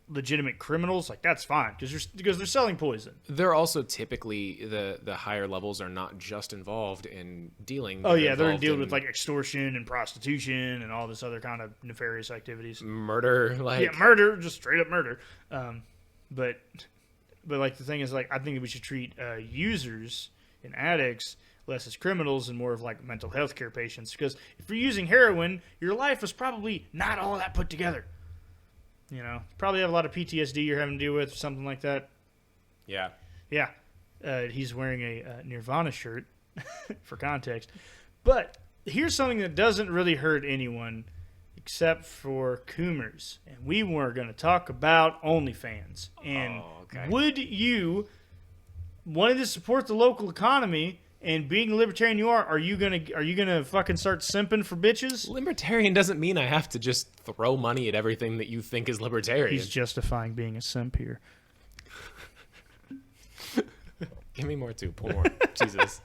legitimate criminals, like that's fine because they're selling poison. They're also typically the higher levels are not just involved in dealing. Oh yeah, they're dealing with like extortion and prostitution and all this other kind of nefarious activities. Murder, murder, just straight up murder. But like the thing is, like I think we should treat users and addicts less as criminals and more of like mental health care patients, because if you're using heroin, your life is probably not all that put together. Probably have a lot of PTSD you're having to deal with, or something like that. Yeah. Yeah. He's wearing a Nirvana shirt, for context. But here's something that doesn't really hurt anyone except for Coomers. And we were going to talk about OnlyFans. And would you, wanting to support the local economy, and being the libertarian you are you gonna fucking start simping for bitches? Libertarian doesn't mean I have to just throw money at everything that you think is libertarian. He's justifying being a simp here. Give me more too. Pull more. Jesus.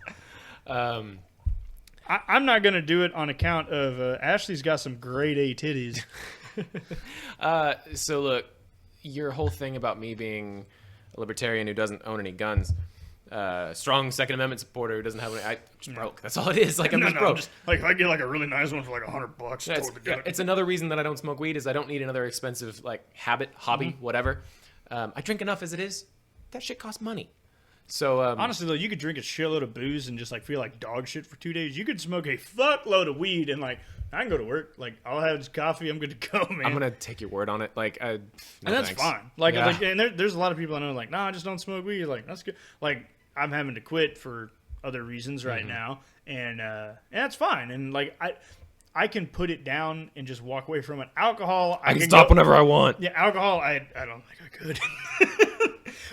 I'm not gonna do it on account of Ashley's got some grade A titties. So look, your whole thing about me being a libertarian who doesn't own any guns. strong Second Amendment supporter who doesn't have any. I just broke. That's all it is. Like I'm just broke. Like if I get like a really nice one for like $100, It's another reason that I don't smoke weed is I don't need another expensive like hobby, whatever. I drink enough as it is. That shit costs money. So honestly though, you could drink a shitload of booze and just like feel like dog shit for 2 days. You could smoke a fuckload of weed and like I can go to work. Like I'll have this coffee. I'm good to go, man. I'm gonna take your word on it. Like, no, and that's thanks. fine. Like, and there's a lot of people I know like, nah, I just don't smoke weed. Like that's good. Like I'm having to quit for other reasons right now, and that's fine. And like I can put it down and just walk away from it. Alcohol, I can stop whenever I want. Yeah, alcohol, I don't think I could.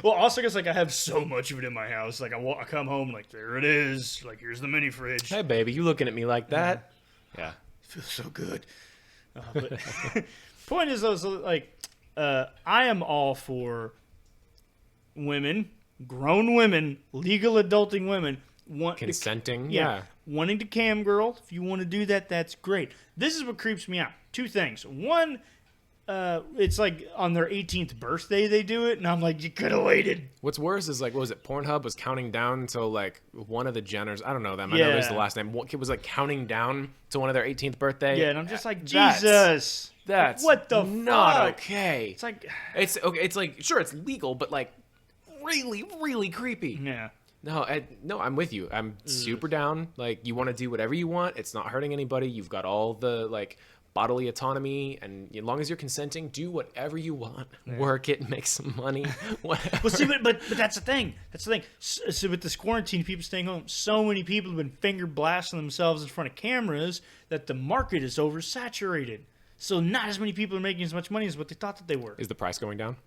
Well, also because like I have so much of it in my house. Like I come home, like there it is. Like here's the mini fridge. Hey, baby, you looking at me like that? Yeah, it feels so good. But point is though, so like I am all for women, grown women, legal adulting women, consenting. Wanting to cam girl. If you want to do that, that's great. This is what creeps me out. Two things. One. It's like on their 18th birthday they do it, and I'm like, you could have waited. What's worse is like, what was it? Pornhub was counting down until like one of the Jenners. I don't know them. I know there's the last name. One kid was like counting down to one of their 18th birthday. Yeah, and I'm just like, Jesus, that's what the not fuck? okay. It's like, it's okay. It's like sure, it's legal, but like really, really creepy. Yeah. No, I'm with you. I'm super down. Like you want to do whatever you want. It's not hurting anybody. You've got all the like bodily autonomy, and as long as you're consenting, do whatever you want. Yeah. Work it, make some money, whatever. Well, see, but that's the thing. That's the thing. So with this quarantine, people staying home, so many people have been finger blasting themselves in front of cameras that the market is oversaturated. So not as many people are making as much money as what they thought that they were. Is the price going down?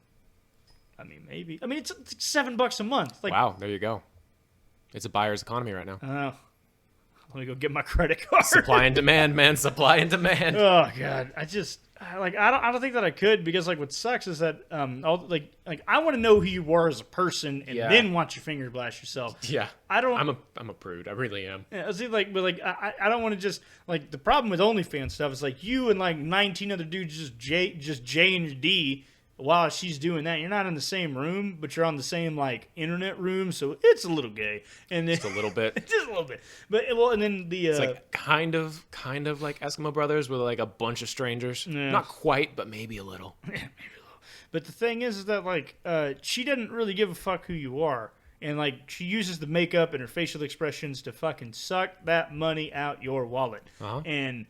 I mean, maybe. I mean, it's $7 a month. Like, wow, there you go. It's a buyer's economy right now. I know. Let me go get my credit card. Supply and demand, man. Supply and demand. Oh God, I don't think that I could, because like what sucks is that like I want to know who you are as a person and then watch your finger blast yourself. Yeah, I'm a prude. I really am. Yeah, see, like, but like I don't want to just like the problem with OnlyFans stuff is like you and like 19 other dudes just J and your D. While she's doing that, you're not in the same room, but you're on the same like internet room, so it's a little gay, and then, just a little bit, just a little bit. But well, and then it's like kind of like Eskimo Brothers with like a bunch of strangers. Yeah. Not quite, but maybe a little. Yeah, maybe a little. But the thing is that like she doesn't really give a fuck who you are, and like she uses the makeup and her facial expressions to fucking suck that money out your wallet, and.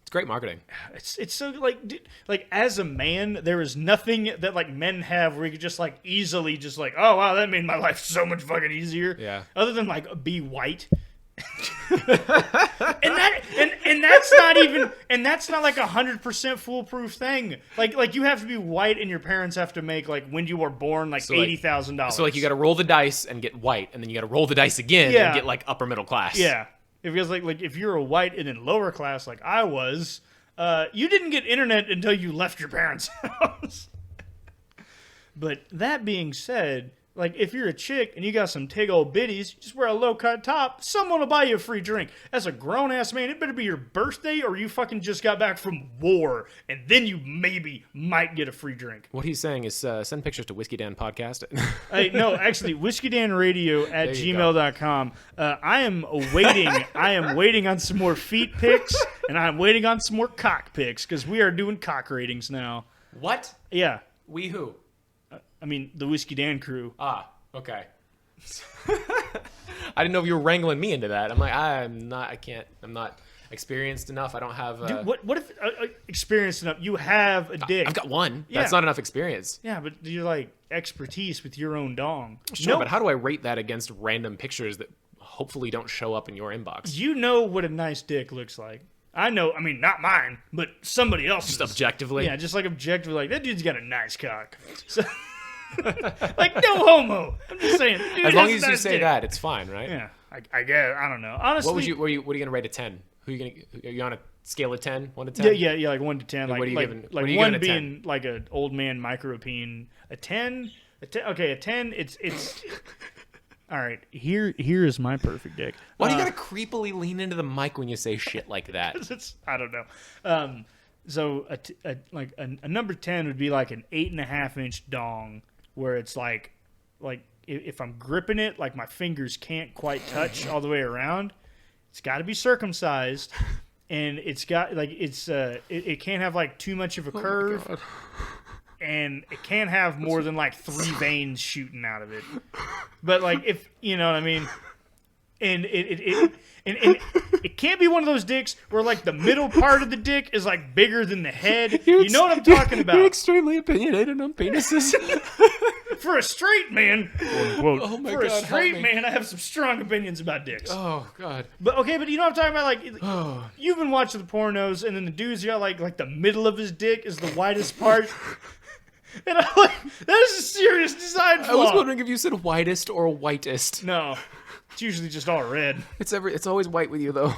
It's great marketing. It's so like, dude, like as a man, there is nothing that like men have where you could just like easily just like, oh wow, that made my life so much fucking easier. Yeah. Other than like be white. and that's not even, and that's not like 100% foolproof thing. Like you have to be white, and your parents have to make like when you were born like $80,000. So like you got to roll the dice and get white, and then you got to roll the dice again and get like upper middle class. Yeah. Because like if you're a white and in lower class like I was, you didn't get internet until you left your parents' house. But that being said, like if you're a chick and you got some tig old bitties, you just wear a low cut top, someone will buy you a free drink. As a grown ass man, it better be your birthday or you fucking just got back from war, and then you might get a free drink. What he's saying is send pictures to Whiskey Dan Podcast. No, actually, whiskydanradio at gmail.com. I am waiting on some more feet pics, and I'm waiting on some more cock pics, because we are doing cock ratings now. What? Yeah. We who? I mean, the Whiskey Dan crew. Ah, okay. I didn't know if you were wrangling me into that. I'm like, I'm not experienced enough. I don't have... Dude, what if experienced enough? You have a dick. I've got one. Yeah. That's not enough experience. Yeah, but you're like expertise with your own dong. Sure, but how do I rate that against random pictures that hopefully don't show up in your inbox? You know what a nice dick looks like. I know, I mean, not mine, but somebody else's. Just objectively? Yeah, just like objectively, like, that dude's got a nice cock. So... like, no homo. I'm just saying. As long as you say that, it's fine, right? Yeah, I guess. I don't know. Honestly, what are you gonna rate a 10? Are you on a scale of 10, 1 to 10? Yeah, like 1 to 10. Like, what are you giving? Like what are you 1 giving a 10? being like an old man micropene. A 10. Okay, a 10. It's. All right. Here is my perfect dick. Why do you gotta creepily lean into the mic when you say shit like that? I don't know. So a number 10 would be like an 8.5-inch dong, where it's like if I'm gripping it, like my fingers can't quite touch all the way around. It's got to be circumcised, and it's got like it can't have like too much of a curve, and it can't have more than like 3 veins shooting out of it. But like if you know what I mean, and it can't be one of those dicks where like the middle part of the dick is like bigger than the head. You know what I'm talking about? You're extremely opinionated on penises. For a straight man, quote, oh my for God, a straight man, I have some strong opinions about dicks. Oh God. But okay, but you know what I'm talking about? Like, you've been watching the pornos, and then the dude's got like the middle of his dick is the widest part. And I'm like, that is a serious design flaw. I was wondering if you said whitest or whitest. No, it's usually just all red. It's always white with you though.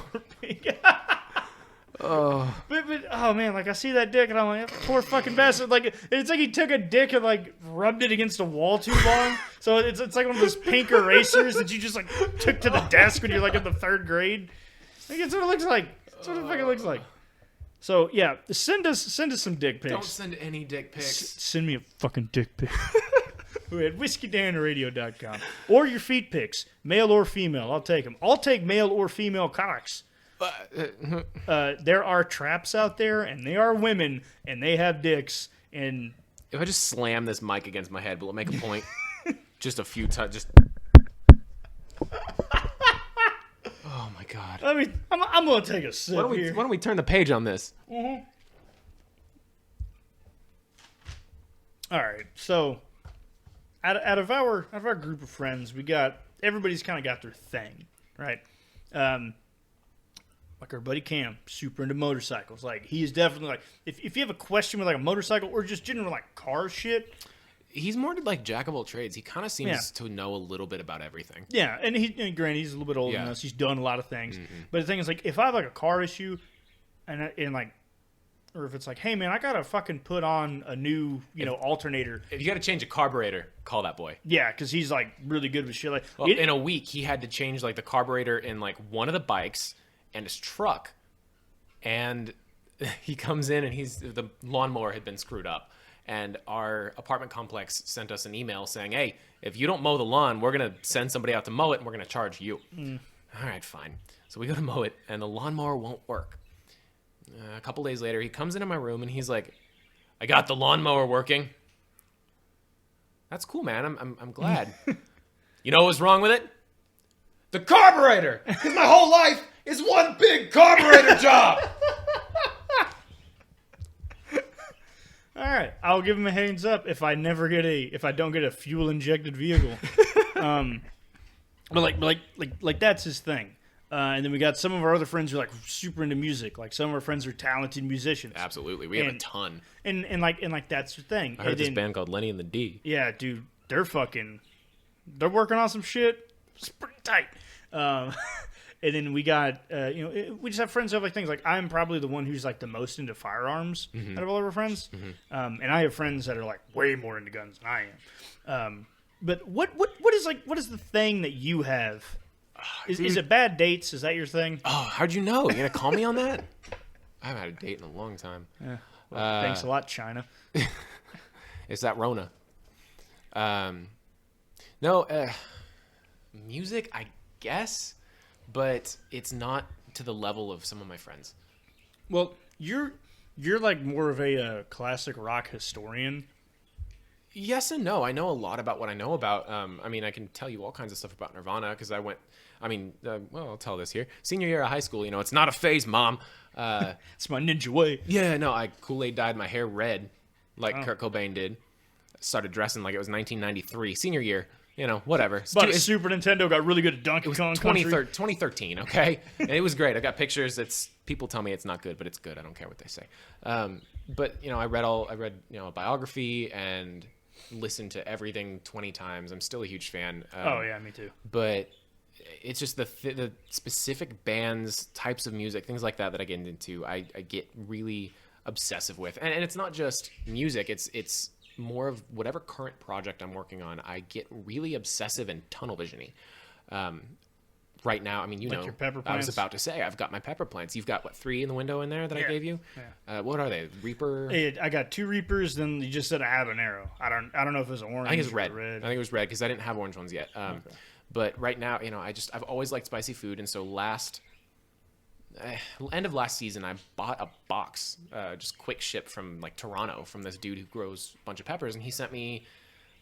Oh. But oh man, like I see that dick and I'm like, poor fucking bastard. Like it's like he took a dick and like rubbed it against a wall too long. So it's like one of those pink erasers that you just like took to the desk when you're like in the 3rd grade. Like that's what it looks like. That's what it fucking looks like. So yeah, send us some dick pics. Don't send any dick pics. Send me a fucking dick pic. We're at whiskydanradio.com. Or your feet pics, male or female. I'll take them. I'll take male or female cocks. There are traps out there, and they are women, and they have dicks. And if I just slam this mic against my head, will it make a point? Just a few times. Just. Oh my God. I mean, I'm gonna take a sip here. Why don't we turn the page on this? Mm-hmm. All right. So, out of our group of friends, everybody's kind of got their thing, right? Like our buddy Cam, super into motorcycles. Like he is definitely like if you have a question with like a motorcycle or just general like car shit, he's more like jack of all trades. He kind of seems to know a little bit about everything. Yeah, and granted he's a little bit older than us. He's done a lot of things. Mm-hmm. But the thing is, like, if I have like a car issue, and like, or if it's like, hey man, I gotta fucking put on a new alternator. If you gotta change a carburetor, call that boy. Yeah, because he's like really good with shit. Like, in a week, he had to change like the carburetor in like one of the bikes and his truck, and he comes in and the lawnmower had been screwed up, and our apartment complex sent us an email saying, hey, if you don't mow the lawn, we're gonna send somebody out to mow it and we're gonna charge you. All right, fine. So we go to mow it and the lawnmower won't work. A couple days later, he comes into my room and he's like, I got the lawnmower working. That's cool, man. I'm glad. You know what was wrong with it? The carburetor! Because my whole life is one big carburetor job! All right, I'll give him a hands up if I don't get a fuel injected vehicle. But like that's his thing. And then we got some of our other friends who are like super into music. Like some of our friends are talented musicians. Absolutely, we have a ton. And that's the thing. I heard this band called Lenny and the D. Yeah, dude, they're working on some shit. It's pretty tight. And then we got, we just have friends who have like things like I'm probably the one who's like the most into firearms out of all of our friends. Mm-hmm. And I have friends that are like way more into guns than I am. But what is the thing that you have? Is it bad dates? Is that your thing? Oh, how'd you know? You gonna call me on that? I haven't had a date in a long time. Yeah. Well, thanks a lot, China. It's that Rona. No, music, I guess, but it's not to the level of some of my friends. Well, you're like more of a classic rock historian. Yes and no. I know a lot about what I know about. I mean, I can tell you all kinds of stuff about Nirvana because I went. I'll tell this here. Senior year of high school, it's not a phase, Mom. It's my ninja way. Yeah, no, I Kool-Aid dyed my hair red, like Kurt Cobain did. Started dressing like it was 1993, senior year. Whatever. But Super Nintendo got really good at Donkey Kong Country. 2013, okay? And it was great. I got pictures. People tell me it's not good, but it's good. I don't care what they say. But I read a biography and listened to everything 20 times. I'm still a huge fan. Oh yeah, me too. But it's just the specific bands, types of music, things like that I get into. I get really obsessive with, and it's not just music. It's more of whatever current project I'm working on. I get really obsessive and tunnel visiony. right now, I mean, Like your pepper I was plants? about to say, I've got my pepper plants. You've got, what, 3 in the window in there that I gave you? Yeah. What are they? Reaper? I got 2 Reapers, then you just said a habanero. I don't know if it was orange I think it's or red. red. I think it was red because I didn't have orange ones yet. But right now, I've always liked spicy food, and so end of last season, I bought a box, just quick ship from like Toronto, from this dude who grows a bunch of peppers, and he sent me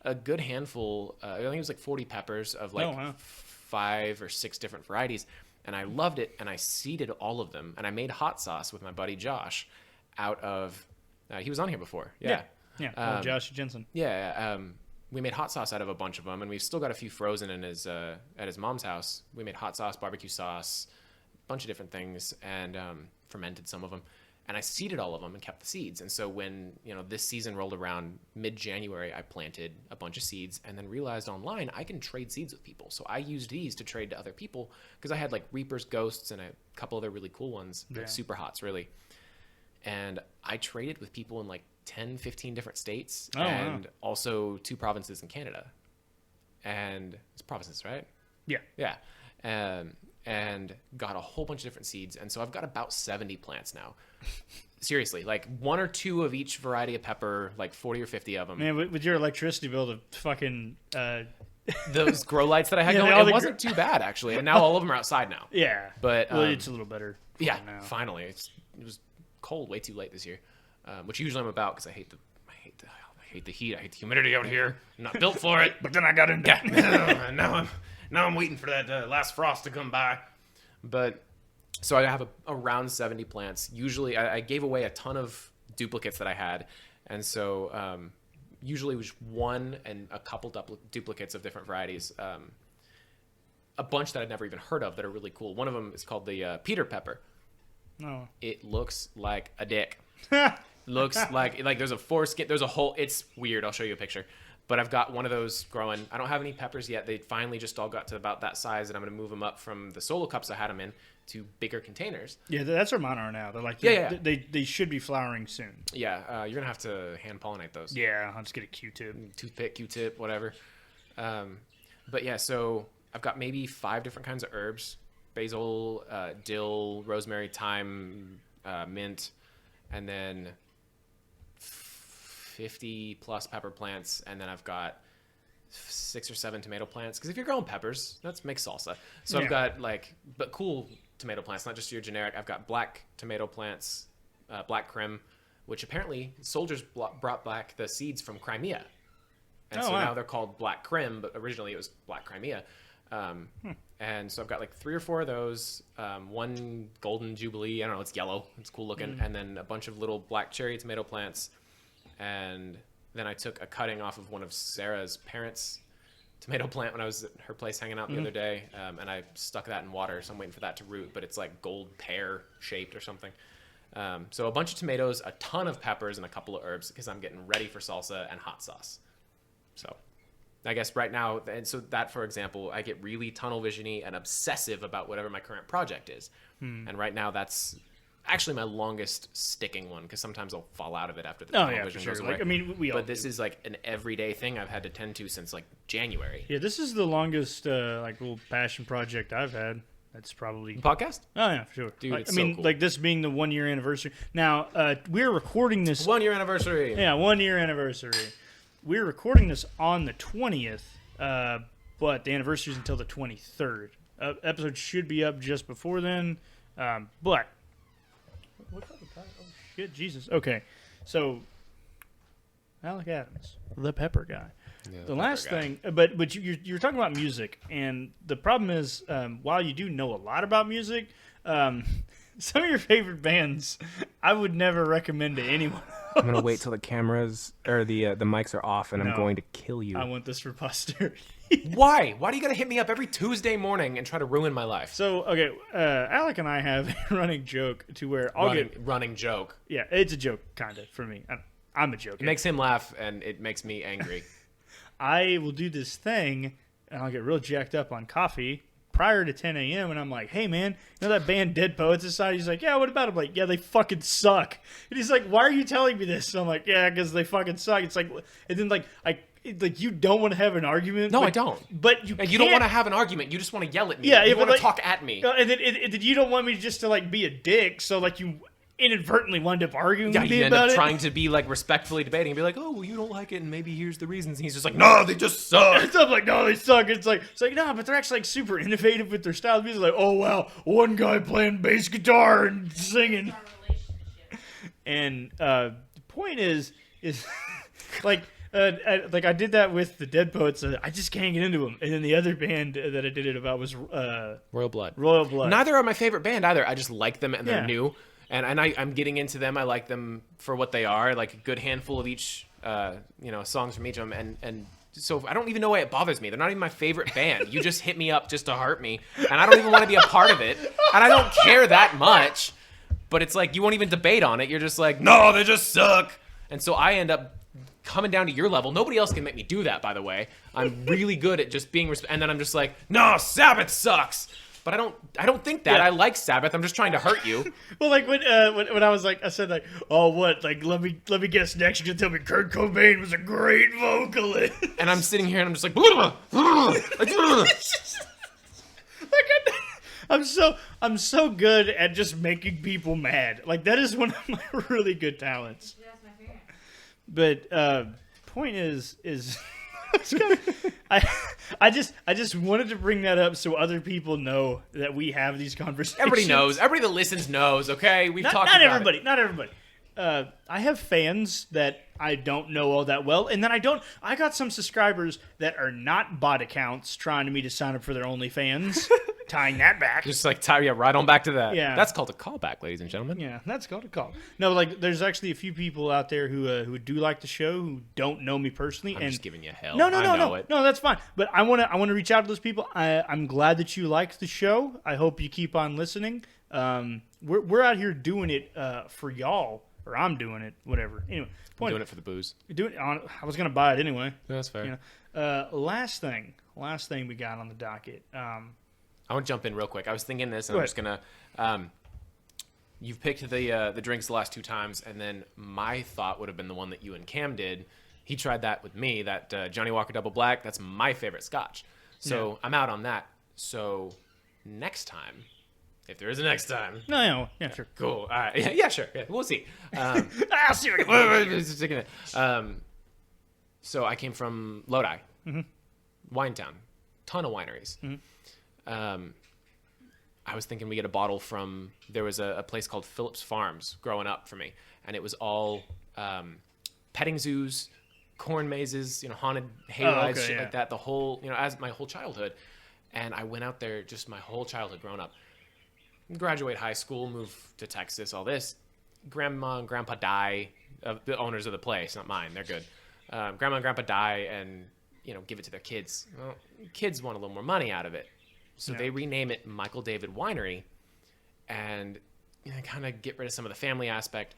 a good handful. I think it was like 40 peppers of like 5 or 6 different varieties, and I loved it. And I seeded all of them, and I made hot sauce with my buddy Josh out of. He was on here before, yeah. Josh Jensen. Yeah, we made hot sauce out of a bunch of them, and we've still got a few frozen in his at his mom's house. We made hot sauce, barbecue sauce, a bunch of different things, and fermented some of them. And I seeded all of them and kept the seeds. And so when this season rolled around, mid-January, I planted a bunch of seeds, and then realized online I can trade seeds with people. So I used these to trade to other people because I had like Reapers, Ghosts, and a couple other really cool ones, like super hots, really. And I traded with people in like 10, 15 different states, and also 2 provinces in Canada. And it's provinces, right? Yeah. Yeah. And got a whole bunch of different seeds. And so I've got about 70 plants now. Seriously, like 1 or 2 of each variety of pepper, like 40 or 50 of them. Man, with your electricity bill to fucking... Those grow lights that I had going, it wasn't too bad, actually. And now all of them are outside now. Yeah. But it's a little better. Yeah, now. finally. It was cold way too late this year, which usually I'm about because I hate the heat. I hate the humidity out here. I'm not built for it. But then I got into and now I'm waiting for that last frost to come by. But so I have around 70 plants. Usually I gave away a ton of duplicates that I had, and so usually it was 1 and a couple duplicates of different varieties. A bunch that I'd never even heard of that are really cool. One of them is called the Peter pepper. No. It looks like a dick. Looks like there's a foreskin. There's a hole. It's weird. I'll show you a picture. But I've got one of those growing. I don't have any peppers yet. They finally just all got to about that size, and I'm going to move them up from the solo cups I had them in to bigger containers. Yeah, that's where mine are now. They're like, they should be flowering soon. Yeah, you're going to have to hand pollinate those. Yeah, I'll just get a Q-tip. Toothpick, Q-tip, whatever. But yeah, so I've got maybe 5 different kinds of herbs. Basil, dill, rosemary, thyme, mint, and then 50 plus pepper plants, and then I've got 6 or 7 tomato plants. Because if you're growing peppers, let's make salsa. So I've got but cool tomato plants, not just your generic. I've got black tomato plants, black Krim, which apparently soldiers brought back the seeds from Crimea, and now they're called black Krim, but originally it was black Crimea. And so I've got like 3 or 4 of those, 1 golden jubilee. I don't know, it's yellow, it's cool looking, and then a bunch of little black cherry tomato plants. And then I took a cutting off of one of Sarah's parents' tomato plant when I was at her place hanging out the other day, and I stuck that in water, so I'm waiting for that to root, but it's like gold pear shaped or something. So a bunch of tomatoes, a ton of peppers, and a couple of herbs because I'm getting ready for salsa and hot sauce. So I guess right now, and so that, for example, I get really tunnel vision-y and obsessive about whatever my current project is. And right now that's actually my longest sticking one because sometimes I'll fall out of it after the tunnel vision goes away. Like, I mean, we all but this is like an everyday thing I've had to tend to since like January. Yeah, this is the longest like little passion project I've had. That's probably podcast. Oh yeah, for sure. Dude, I mean, cool. like this being the 1 year anniversary. Now we're recording this 1 year anniversary. Yeah, 1 year anniversary. We're recording this on the 20th, but the anniversary is until the 23rd. Episode should be up just before then, but what the fuck? Oh shit, Jesus. Okay, so Alec Adams, the pepper guy. Yeah, the last thing, but you're talking about music, and the problem is, while you do know a lot about music, some of your favorite bands, I would never recommend to anyone else. I'm gonna wait till the cameras or the mics are off, and I'm going to kill you. I want this for posterity. Why? Why do you gotta hit me up every Tuesday morning and try to ruin my life? So, okay, Alec and I have a running joke to where running joke. Yeah, it's a joke, kind of, for me. I'm a joke. It makes him laugh, and it makes me angry. I will do this thing, and I'll get real jacked up on coffee prior to 10 a.m., and I'm like, hey, man, you know that band Dead Poets Society? He's like, yeah, what about them? I'm like, yeah, they fucking suck. And he's like, why are you telling me this? And I'm like, yeah, because they fucking suck. It's like, and then, like, like you don't want to have an argument. No, but, I don't. But you don't want to have an argument. You just want to yell at me. Yeah, you want to like, talk at me. And then you don't want me just to like be a dick. So like you inadvertently wind up arguing with me you end about up it. trying to be like respectfully debating and be like, oh, well, you don't like it, and maybe here's the reasons. And he's just like, no, they just suck. I'm like, no, they suck. It's like no, but they're actually like super innovative with their style. It's like, oh wow, one guy playing bass guitar and singing. And the point is like I did that with the Dead Poets. I just can't get into them. And then the other band that I did it about was Royal Blood. Royal Blood. Neither are my favorite band either. I just like them and they're Yeah. new. And I'm getting into them. I like them for what they are, like a good handful of each, songs from each of them. And so I don't even know why it bothers me. They're not even my favorite band. You just hit me up just to hurt me, and I don't even want to be a part of it. And I don't care that much. But it's like you won't even debate on it. You're just like, no, they just suck. And so I end up coming down to your level. Nobody else can make me do that, by the way. I'm really good at just being and then I'm just like, no, Sabbath sucks. But I don't think that. Yeah. I like Sabbath. I'm just trying to hurt you. Well, like when I was like, I said like, oh what? Like let me guess next. You can tell me Kurt Cobain was a great vocalist. And I'm sitting here and I'm just like, I'm so good at just making people mad. Like that is one of my really good talents. That's my favorite. But point is I just wanted to bring that up so other people know that we have these conversations. everybody knows. Everybody that listens knows, okay? We've talked Not about everybody. it. Not everybody. I have fans that I don't know all that well, and then I got some subscribers that are not bot accounts trying to me to sign up for their OnlyFans. Tying that back. Just like tie you right on back to that. Yeah. That's called a callback, ladies and gentlemen. Yeah, that's called a call. No, like there's actually a few people out there who do like the show who don't know me personally. I'm and just giving you hell. No, I know it. no, that's fine. But I want to reach out to those people. I'm glad that you like the show. I hope you keep on listening. We're out here doing it for y'all, or I'm doing it, whatever. Anyway, I'm doing it for the booze. I was gonna buy it anyway. Yeah, that's fair. You know, last thing we got on the docket. I want to jump in real quick. I was thinking this, and Go I'm just gonna. You've picked the drinks the last two times, and then my thought would have been the one that you and Cam did. He tried that with me. That Johnny Walker Double Black. That's my favorite Scotch. So Yeah. I'm out on that. So next time, if there is a next time. No, yeah, sure. Cool. All right. Yeah, sure. Yeah, we'll see. I'll see what I can So I came from Lodi, Winetown, ton of wineries. I was thinking we get a bottle from, there was a place called Phillips Farms growing up for me, and it was all petting zoos, corn mazes, haunted hayrides, shit like that. The whole, as my whole childhood, and I went out there just my whole childhood growing up. Graduate high school, move to Texas, all this. Grandma and Grandpa die, the owners of the place, not mine. They're good. Grandma and Grandpa die, and give it to their kids. Well, kids want a little more money out of it. So they rename it Michael David Winery and kind of get rid of some of the family aspect.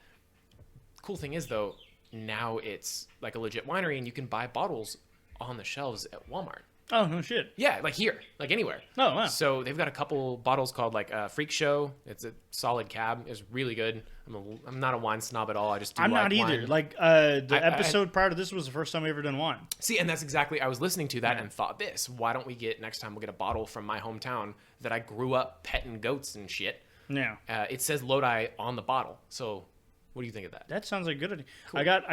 Cool thing is, though, now it's like a legit winery and you can buy bottles on the shelves at Walmart. Oh, no shit. Yeah, like here, like anywhere. Oh, wow. So they've got a couple bottles called like Freak Show. It's a solid cab. It's really good. I'm not a wine snob at all. I just do I'm like not either. wine. Like the episode prior to this was the first time I ever done wine. See, and that's exactly, I was listening to that and thought this. Why don't we next time we'll get a bottle from my hometown that I grew up petting goats and shit. Yeah. It says Lodi on the bottle. So what do you think of that? That sounds like a good idea. Cool. I got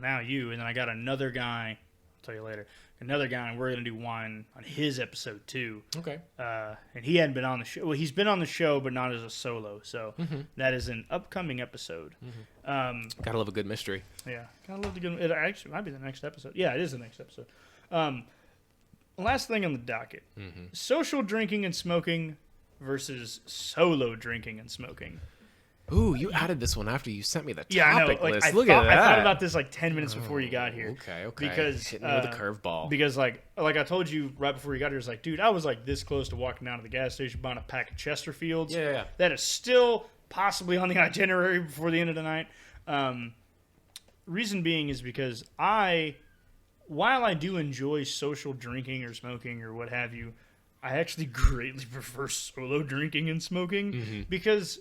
now you, and then I got another guy, I'll tell you later. Another guy, and we're going to do wine on his episode too. Okay. And he hadn't been on the show. Well, he's been on the show, but not as a solo. So that is an upcoming episode. Gotta love a good mystery. Yeah. Gotta love the good. It actually might be the next episode. Yeah, it is the next episode. Last thing on the docket. Social drinking and smoking versus solo drinking and smoking. Ooh, you added this one after you sent me the topic Yeah, I know. Like, list. I thought about this like 10 minutes before you got here. Okay. Because hitting me with a curveball. Because like I told you right before you got here, it's like, dude, I was like this close to walking down to the gas station buying a pack of Chesterfields. Yeah. That is still possibly on the itinerary before the end of the night. Reason being is because while I do enjoy social drinking or smoking or what have you, I actually greatly prefer solo drinking and smoking because,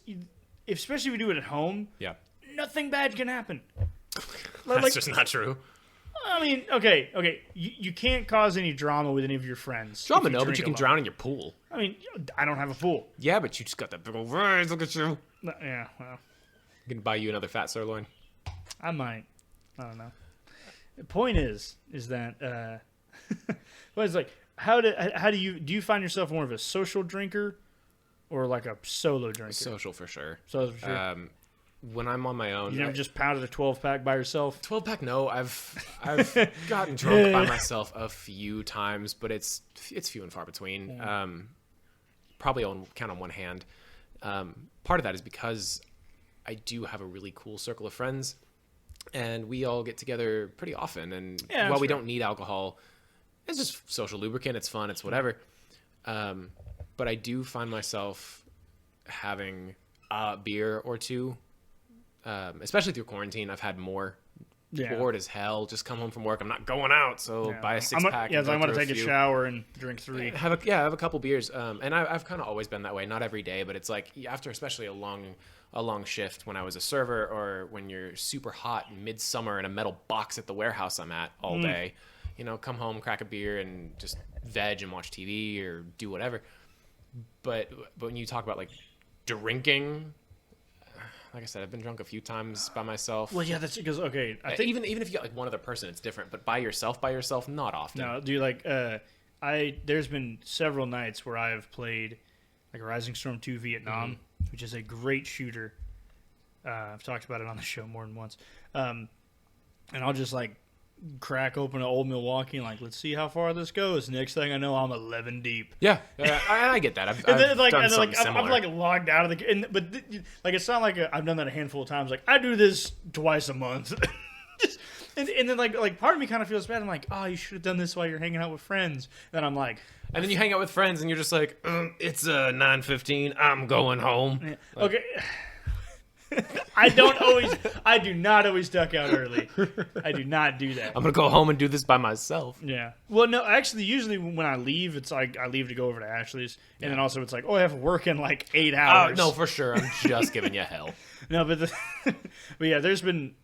especially if you do it at home, Yeah. nothing bad can happen. That's just not true. I mean, okay. You can't cause any drama with any of your friends. Drama, if no, but drink you can alone. drown in your pool. I mean, I don't have a pool. Yeah, but you just got that big old eyes. Look at you. Yeah, well, I can buy you another fat sirloin. I might. I don't know. The point is that well, it's like how do you find yourself more of a social drinker or like a solo drinker? Social for sure. Solo for sure. When I'm on my own, You never just pounded a 12-pack by yourself? 12-pack. No, I've gotten drunk by myself a few times, but it's few and far between. Yeah. Probably count on one hand. Part of that is because I do have a really cool circle of friends, and we all get together pretty often. And while we don't need alcohol, it's just social lubricant. It's fun. It's whatever. But I do find myself having a beer or two. Especially through quarantine, I've had more. Bored as hell. Just come home from work. I'm not going out, so buy a 6-pack. Yeah, I'm gonna take a shower and drink 3. Have a couple beers. And I've kind of always been that way. Not every day, but it's like after especially a long shift when I was a server, or when you're super hot in midsummer in a metal box at the warehouse I'm at all day. You know, come home, crack a beer, and just veg and watch TV or do whatever. But when you talk about like drinking. Like I said, I've been drunk a few times by myself. Well, yeah, that's because I think even if you got like one other person, it's different. But by yourself, not often. no, do you like there's been several nights where I have played like Rising Storm 2 Vietnam, which is a great shooter. I've talked about it on the show more than once. And I'll just like crack open an old Milwaukee and like, let's see how far this goes. Next thing I know, I'm 11 deep. Yeah, I get that. I've Done something similar. I'm like logged out of the but like it's not like I've done that a handful of times. Like I do this twice a month. and then like part of me kind of feels bad. I'm like, oh, you should have done this while you're hanging out with friends. And I'm like, and then you hang out with friends and you're just like, it's 9:15. I'm going home. Yeah. Okay. I do not always duck out early. I do not do that. I'm gonna go home and do this by myself. Yeah. Well, no, actually, usually when I leave, it's like I leave to go over to Ashley's, and then also it's like, oh, I have work in like 8 hours. No, for sure. I'm just giving you hell. No, but yeah, there's been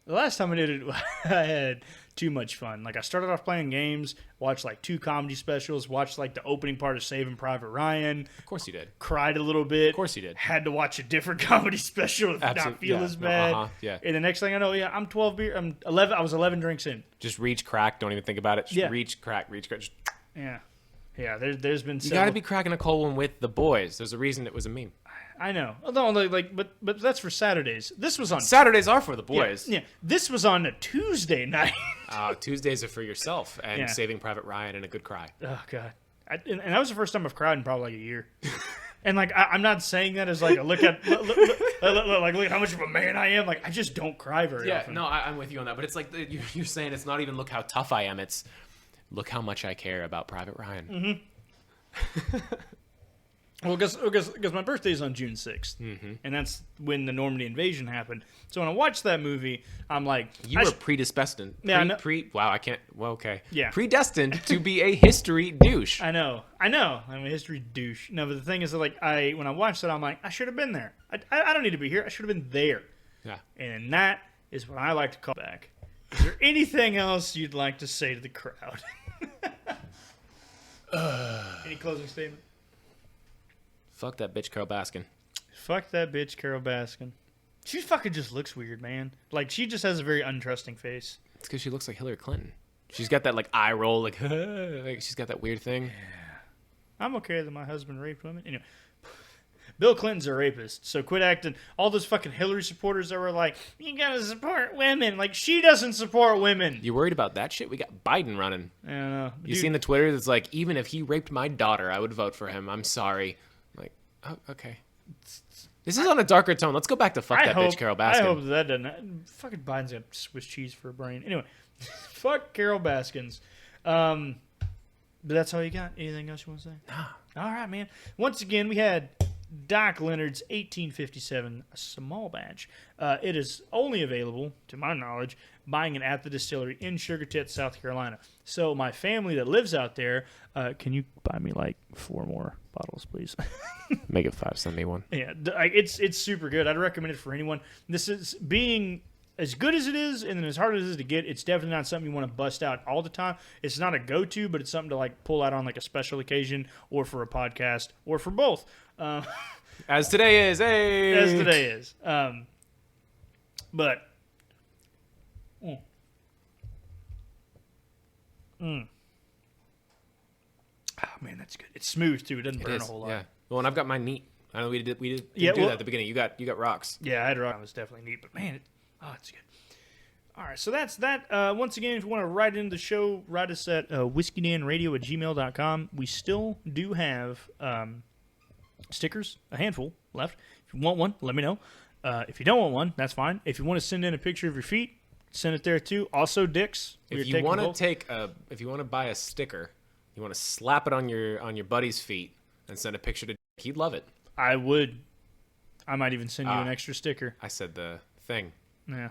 the last time I did it, I had too much fun. Like I started off playing games, watched like 2 comedy specials, watched like the opening part of Saving Private Ryan. Of course you did. Cried a little bit. Of course you did. Had to watch a different comedy special to not feel as bad. Yeah. And the next thing I know, I'm 12 beer. I'm 11. I was 11 drinks in. Just reach, crack. Don't even think about it. Just reach, crack. Just... Yeah. Yeah. There's been. You got to be cracking a cold one with the boys. There's a reason it was a meme. I know. No, like, but that's for Saturdays. This was on Saturdays are for the boys. Yeah. This was on a Tuesday night. Tuesdays are for yourself and Saving Private Ryan and a good cry. Oh God. And that was the first time I've cried in probably like a year. And like I'm not saying that as like a look at how much of a man I am. Like I just don't cry very often. No, I'm with you on that. But it's like you're saying it's not even look how tough I am. It's look how much I care about Private Ryan. Mm-hmm. Well, because my birthday is on June 6th, and that's when the Normandy invasion happened. So when I watched that movie, I'm like... You were predestined. Yeah, wow, I can't... Well, okay. Yeah. Predestined to be a history douche. I know. I'm a history douche. No, but the thing is that, like, when I watched it, I'm like, I should have been there. I don't need to be here. I should have been there. Yeah. And that is what I like to call back. Is there anything else you'd like to say to the crowd? Any closing statement? Fuck that bitch Carol Baskin. Fuck that bitch Carol Baskin. She fucking just looks weird, man. Like, she just has a very untrusting face. It's because she looks like Hillary Clinton. She's got that, like, eye roll, like she's got that weird thing. Yeah. I'm okay that my husband raped women. Anyway, Bill Clinton's a rapist, so quit acting. All those fucking Hillary supporters that were like, you gotta support women. Like, she doesn't support women. You worried about that shit? We got Biden running. I don't know. You seen the Twitter that's like, even if he raped my daughter, I would vote for him. I'm sorry. Like, oh, okay. This is on a darker tone. Let's go back to bitch Carol Baskin. I hope that doesn't. Fucking Biden's got Swiss cheese for a brain. Anyway, fuck Carol Baskins. But that's all you got? Anything else you want to say? Nah. All right, man. Once again, we had Doc Leonard's 1857 small batch. It is only available, to my knowledge, buying it at the distillery in Sugar Tit, South Carolina. So my family that lives out there, can you buy me like 4 more bottles, please? Make it 5. Send me one. Yeah, it's super good. I'd recommend it for anyone. This is being as good as it is and as hard as it is to get, it's definitely not something you want to bust out all the time. It's not a go-to, but it's something to like pull out on like a special occasion or for a podcast or for both. As today is, hey! As today is. But... Oh, man, that's good. It's smooth, too. It doesn't burn a whole lot. Yeah. Well, and I've got mine neat. I know we did do that at the beginning. You got rocks. Yeah, I had rock. It was definitely neat. But, man, it's good. All right, so that's that. Once again, if you want to write into the show, write us at whiskydanradio@gmail.com. We still do have stickers, a handful left. If you want one, let me know. If you don't want one, that's fine. If you want to send in a picture of your feet, send it there too. Also, dicks. If you want to buy a sticker, you want to slap it on your buddy's feet and send a picture to Dick, he'd love it. I would. I might even send you an extra sticker. I said the thing. Yeah.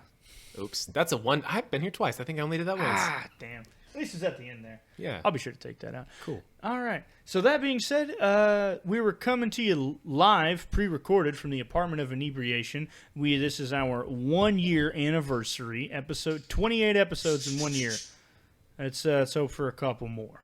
Oops. That's a one. I've been here twice. I think I only did that once. Damn. At least it's at the end there. Yeah. I'll be sure to take that out. Cool. All right. So that being said, we were coming to you live, pre-recorded from the Apartment of Inebriation. This is our 1-year anniversary episode. 28 episodes in 1 year. Let's hope for a couple more.